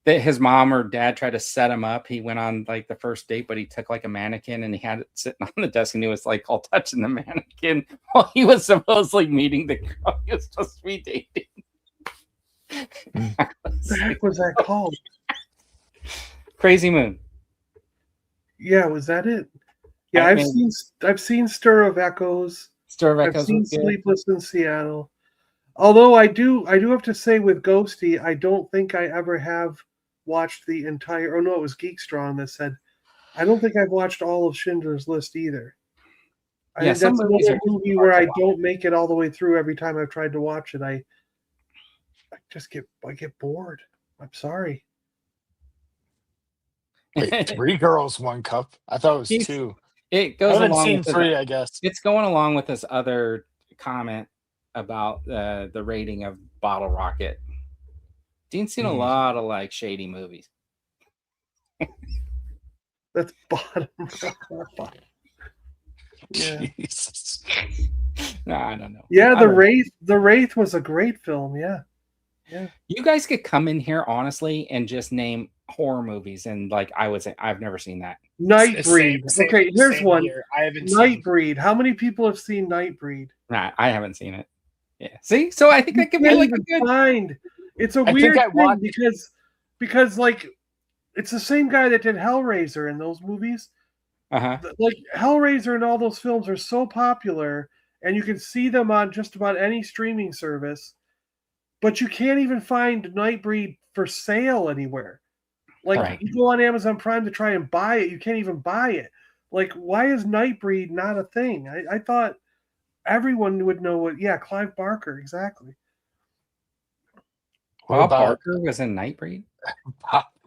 his mom or dad tried to set him up. He went on like the first date, but he took like a mannequin and he had it sitting on the desk, and he was like all touching the mannequin while he was supposedly meeting the girl he was supposed to be dating. what the heck was that called? Crazy Moon. Yeah, was that it? Yeah, I've seen Stir of Echoes. Stir of I've Echoes. seen Sleepless in Seattle. Although I do have to say with Ghosty, I don't think I ever have watched the entire. Oh no, it was Geek Strong that said, I don't think I've watched all of Schindler's List either. I think that's another movie where I don't make it all the way through every time I've tried to watch it. I get bored. I'm sorry. Wait, 3 girls, 1 cup. I thought it was 2. It goes I haven't along seen with 3, I guess. It's going along with this other comment about the rating of Bottle Rocket. Dean's seen a lot of like shady movies. That's bottom. Yeah. Jesus. No, I don't know. Yeah, The Wraith was a great film. Yeah. You guys could come in here honestly and just name horror movies, and like I would say, I've never seen that. Nightbreed. Okay, here's one. Here. I haven't seen Nightbreed. How many people have seen Nightbreed? Nah, I haven't seen it. Yeah. See, so I think that could be like a good. Find. It's a weird thing because like it's the same guy that did Hellraiser in those movies. Like Hellraiser and all those films are so popular, and you can see them on just about any streaming service, but you can't even find Nightbreed for sale anywhere. Like you go on Amazon Prime to try and buy it, you can't even buy it. Like, why is Nightbreed not a thing? I thought everyone would know what. Yeah, Clive Barker, exactly. Bob Barker was in Nightbreed.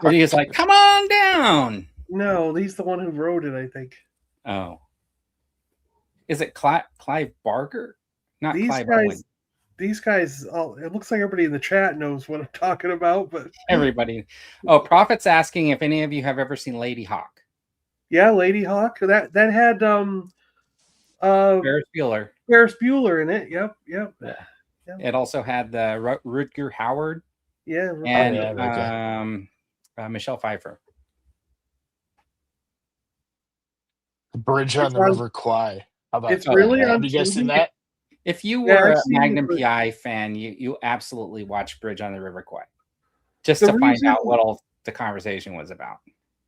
Where he was like, "Come on down." No, he's the one who wrote it, I think. Oh, is it Clive Barker? Not these Clive guys. Owen. These guys. It looks like everybody in the chat knows what I'm talking about, but everybody. Oh, Prophet's asking if any of you have ever seen Lady Hawk. Yeah, Lady Hawk. That had Ferris Bueller. Ferris Bueller in it. Yep. Yeah. It also had the Rutger Hauer. Yeah. And Michelle Pfeiffer. Bridge on the River Kwai. How about it's really have you guys seen that? If you were a Magnum PI fan, you absolutely watched Bridge on the River Kwai. Just to find out what all the conversation was about.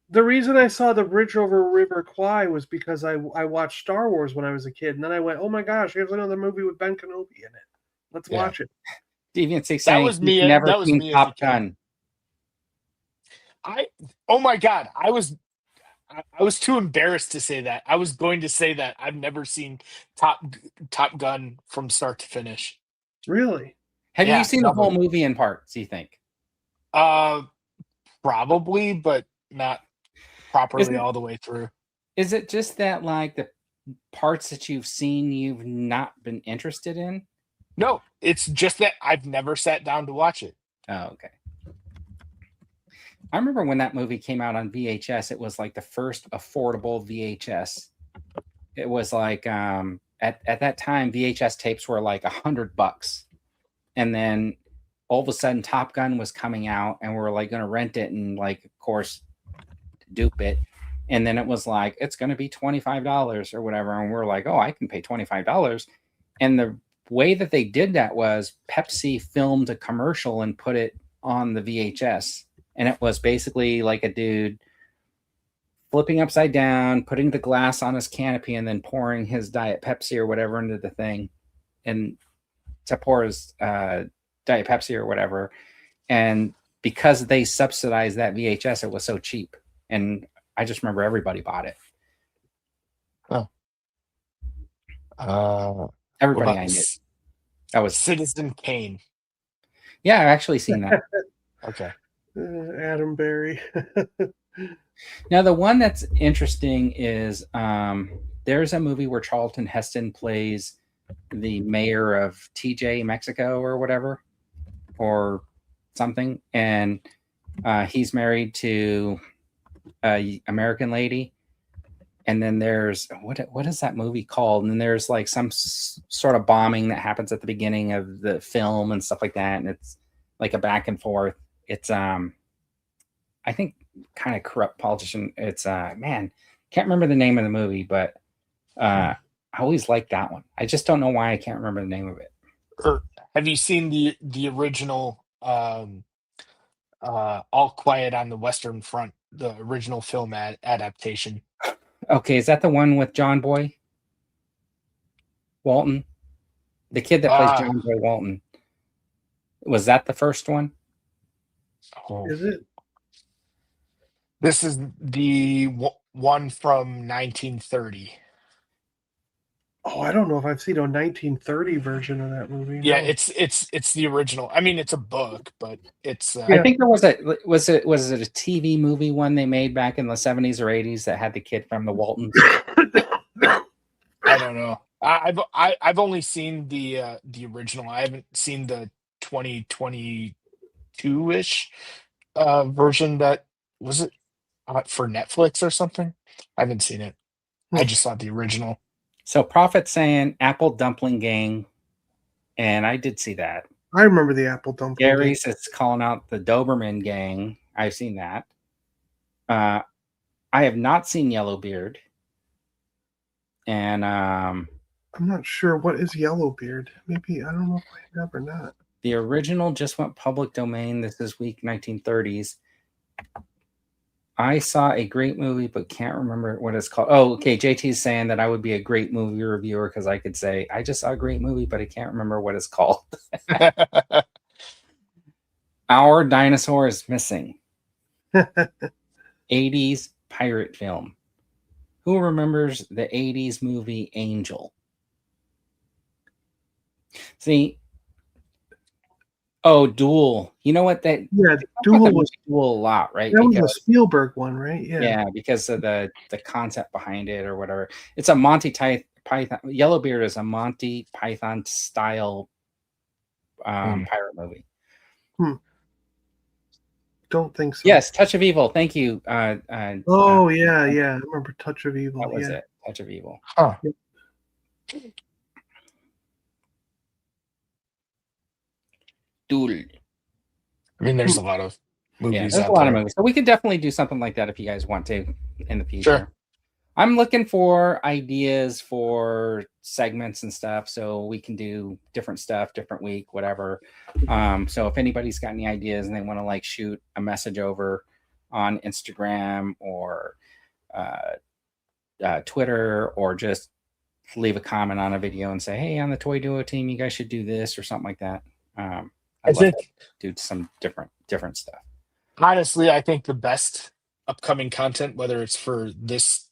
The reason I saw the Bridge over River Kwai was because I watched Star Wars when I was a kid, and then I went, "Oh my gosh, here's another movie with Ben Kenobi in it." Let's Yeah. watch it. Deviancy saying was he's me- never that was seen me as a Top kid. Gun. Oh my God, I was too embarrassed to say that. I was going to say that I've never seen Top Gun from start to finish. Really? Have Yeah, you seen the whole movie in parts, do you think? Probably, but not properly all the way through. Is it just that like the parts that you've seen you've not been interested in? No, it's just that I've never sat down to watch it. Oh, okay. I remember when that movie came out on VHS, it was like the first affordable VHS. It was like at that time VHS tapes were like $100. And then all of a sudden Top Gun was coming out and we're like going to rent it and like of course dupe it. And then it was like it's going to be $25 or whatever, and we're like, oh, I can pay $25. And the way that they did that was Pepsi filmed a commercial and put it on the VHS. And it was basically like a dude flipping upside down, putting the glass on his canopy, and then pouring his Diet Pepsi or whatever into the thing, and to pour his Diet Pepsi or whatever. And because they subsidized that VHS, it was so cheap. And I just remember everybody bought it. Oh. Everybody I knew. That was Citizen Kane. Yeah, I've actually seen that. Okay. Adam Berry. Now, the one that's interesting is there's a movie where Charlton Heston plays the mayor of TJ, Mexico, or whatever, or something, and he's married to a American lady. And then there's what is that movie called? And then there's like some sort of bombing that happens at the beginning of the film and stuff like that, and it's like a back and forth. It's I think kind of corrupt politician. It's man, can't remember the name of the movie, but I always liked that one. I just don't know why I can't remember the name of it. Have you seen the original All Quiet on the Western Front, the original film adaptation? Okay, is that the one with John Boy Walton? The kid that plays John Boy Walton. Was that the first one? Oh. Is it? This is the one from 1930. Oh, I don't know if I've seen a 1930 version of that movie. Yeah, No. it's the original. I mean, it's a book, but it's. I think there was was it a TV movie one they made back in the 70s or 80s that had the kid from the Waltons? I don't know. I've only seen the original. I haven't seen the 2022-ish version that was it for Netflix or something. I haven't seen it. I just saw the original. So Prophet saying Apple Dumpling Gang, and I did see that. I remember the Apple Dumpling Gary's is calling out the Doberman Gang. I've seen that. I have not seen Yellowbeard. And I'm not sure what is Yellowbeard. Maybe I don't know if I have or not. The original just went public domain. This is week 1930s. I saw a great movie, but can't remember what it's called. Oh, okay. JT's saying that I would be a great movie reviewer because I could say, I just saw a great movie, but I can't remember what it's called. Our Dinosaur is Missing. 80s pirate film. Who remembers the 80s movie Angel? See, oh, Duel. You know what? Duel was Duel a lot, right? That was a Spielberg one, right? Yeah, because of the concept behind it or whatever. It's a Monty Python. Yellowbeard is a Monty Python style pirate movie. Don't think so. Yes, Touch of Evil. Thank you. Yeah. I remember Touch of Evil. That was it. Touch of Evil. Huh. Duel. I mean, there's a lot of movies. Yeah, there's a lot of movies. So we could definitely do something like that if you guys want to in the future. Sure. I'm looking for ideas for segments and stuff, so we can do different stuff, different week, whatever. So if anybody's got any ideas and they want to like shoot a message over on Instagram or Twitter or just leave a comment on a video and say, hey, on the Toy Duo team, you guys should do this or something like that. I I'd love think to do some different stuff. honestly, I think the best upcoming content, whether it's for this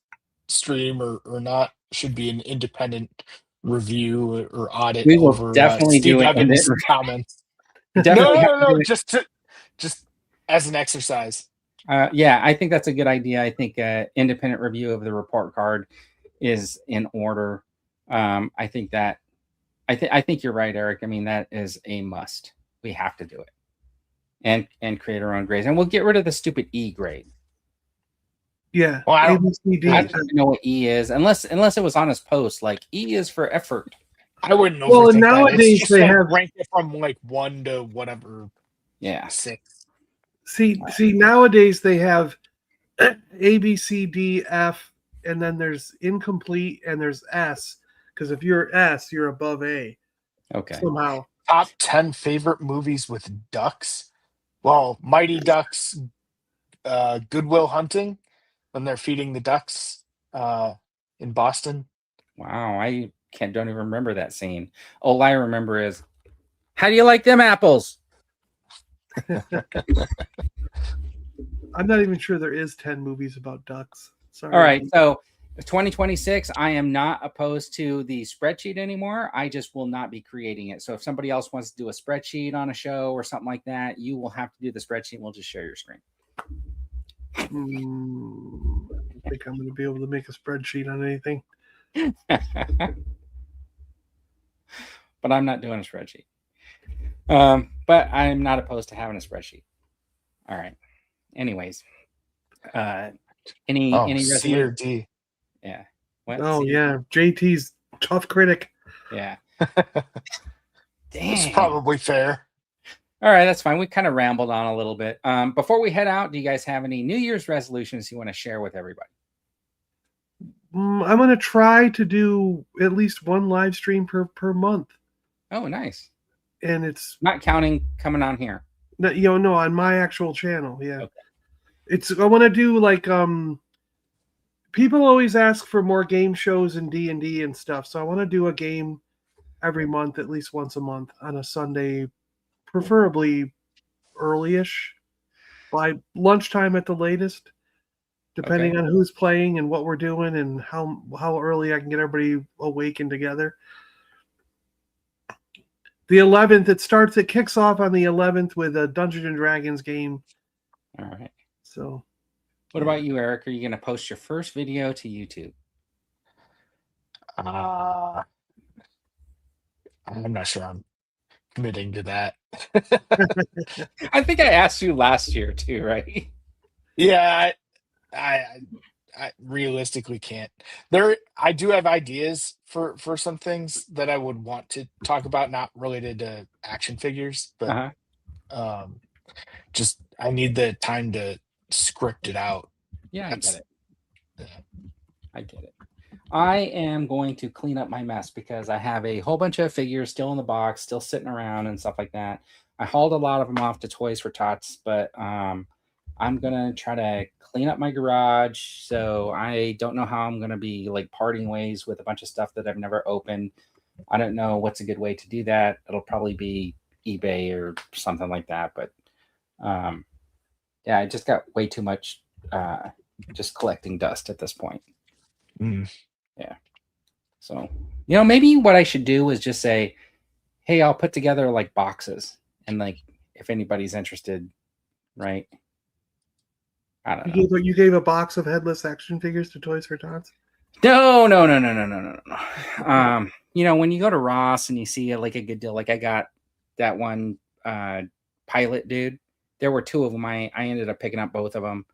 stream or not, should be an independent review or audit We will over definitely Steve do it. Evans' comments. Definitely have to do No, it. just as an exercise. Yeah, I think that's a good idea. I think independent review of the report card is in order. I think you're right, Eric. I mean, that is a must. We have to do it, and create our own grades, and we'll get rid of the stupid E grade. Yeah. Well, I A, don't- B, C, D. I don't even know what E is, unless it was on his post. Like E is for effort. I wouldn't Well, overthink that. nowadays It's just they like have- rank it from like 1 to whatever Yeah. 6. See, nowadays they have A, B, C, D, F, and then there's incomplete and there's S. Because if you're S, you're above A Okay. somehow. Top 10 favorite movies with ducks. Well, Mighty Ducks, Goodwill Hunting, when they're feeding the ducks in Boston. Wow, I don't even remember that scene. All I remember is, how do you like them apples? I'm not even sure there is 10 movies about ducks. Sorry. All right, so 2026, I am not opposed to the spreadsheet anymore. I just will not be creating it. So if somebody else wants to do a spreadsheet on a show or something like that, you will have to do the spreadsheet. We'll just share your screen. I don't think I'm going to be able to make a spreadsheet on anything. But I'm not doing a spreadsheet. But I'm not opposed to having a spreadsheet. All right. Anyways, any C or resolution? D. Yeah. What? Oh, C? yeah. JT's tough critic. Yeah. It's Dang. probably fair. All right, that's fine. We kind of rambled on a little bit. Before we head out, do you guys have any New Year's resolutions you want to share with everybody? I'm going to try to do at least one live stream per month. Oh, nice. And it's Not counting coming on here. no, on my actual channel. Yeah. Okay. I want to do like people always ask for more game shows and D&D and stuff. So I want to do a game every month, at least once a month on a Sunday, preferably early-ish, by lunchtime at the latest, depending on who's playing and what we're doing and how early I can get everybody awake and together. The 11th, it kicks off on the 11th with a Dungeons and Dragons game. All right. So What about you, Eric? Are you going to post your first video to YouTube? I'm not sure I'm committing to that. I think I asked you last year too, right? Yeah, I realistically can't. I do have ideas for some things that I would want to talk about, not related to action figures, but just I need the time to script it out. Yeah, I That's- get it. I get it. I am going to clean up my mess because I have a whole bunch of figures still in the box, still sitting around and stuff like that. I hauled a lot of them off to Toys for Tots, but I'm gonna try to clean up my garage. So I don't know how I'm gonna be like parting ways with a bunch of stuff that I've never opened. I don't know what's a good way to do that. It'll probably be eBay or something like that. But yeah, I just got way too much just collecting dust at this point. Yeah. So, maybe what I should do is just say, hey, I'll put together like boxes and like if anybody's interested, right? I don't know. you gave a box of headless action figures to Toys for Tots? No. When you go to Ross and you see like a good deal, like I got that one pilot dude. There were 2 of them. I ended up picking up both of them.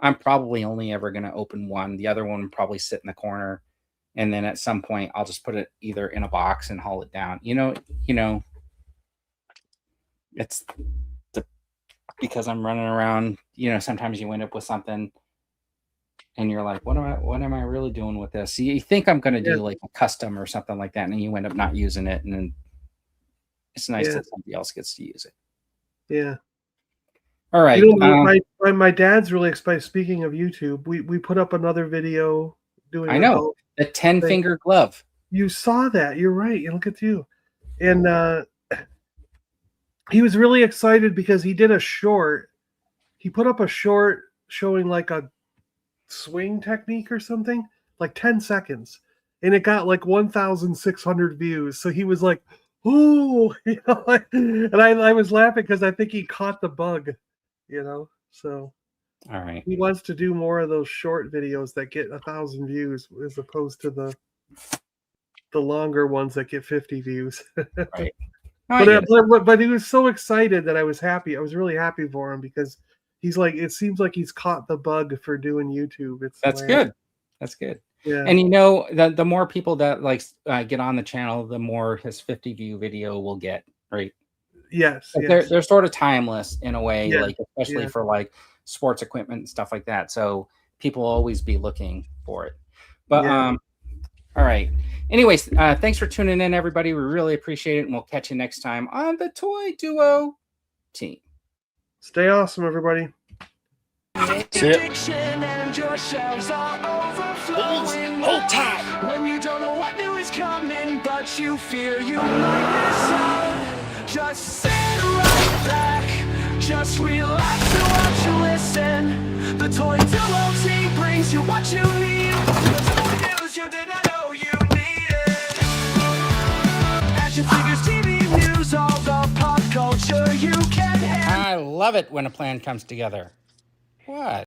I'm probably only ever going to open one. The other one would probably sit in the corner. And then at some point, I'll just put it either in a box and haul it down. It's because I'm running around. Sometimes you end up with something, and you're like, "What am I really doing with this?" So you think I'm going to do like a custom or something like that, and you end up not using it, and then it's nice that somebody else gets to use it. Yeah. All right. My dad's really excited. Speaking of YouTube, we put up another video doing. I know. The 10-finger glove. You saw that. You're right. You look at you. And he was really excited because he did a short. He put up a short showing like a swing technique or something, like 10 seconds. And it got like 1,600 views. So he was like, ooh, you know, and I was laughing because I think he caught the bug, you know. So All right. he wants to do more of those short videos that get 1,000 views as opposed to the longer ones that get 50 views. Right. I get it. But he was so excited that I was happy. I was really happy for him because he's like, it seems like he's caught the bug for doing YouTube. That's good. That's good. Yeah. And you know, the more people that like get on the channel, the more his 50 view video will get, right? Yes. Like yes. they're sort of timeless in a way, Yeah, like especially yeah. for like sports equipment and stuff like that. So people will always be looking for it. But Yeah. all right. Anyways, thanks for tuning in, everybody. We really appreciate it, and we'll catch you next time on the Toy Duo team. Stay awesome, everybody. See ya. Addiction and your shelves are overflowing. Hold tight. When you don't know what new is coming, but you fear you might miss out. Just sit right back, just relax and watch and listen. The Toy Duo team brings you what you need. The toy news you didn't know you needed. Action figures, TV news, all the pop culture you can handle. I love it when a plan comes together. What?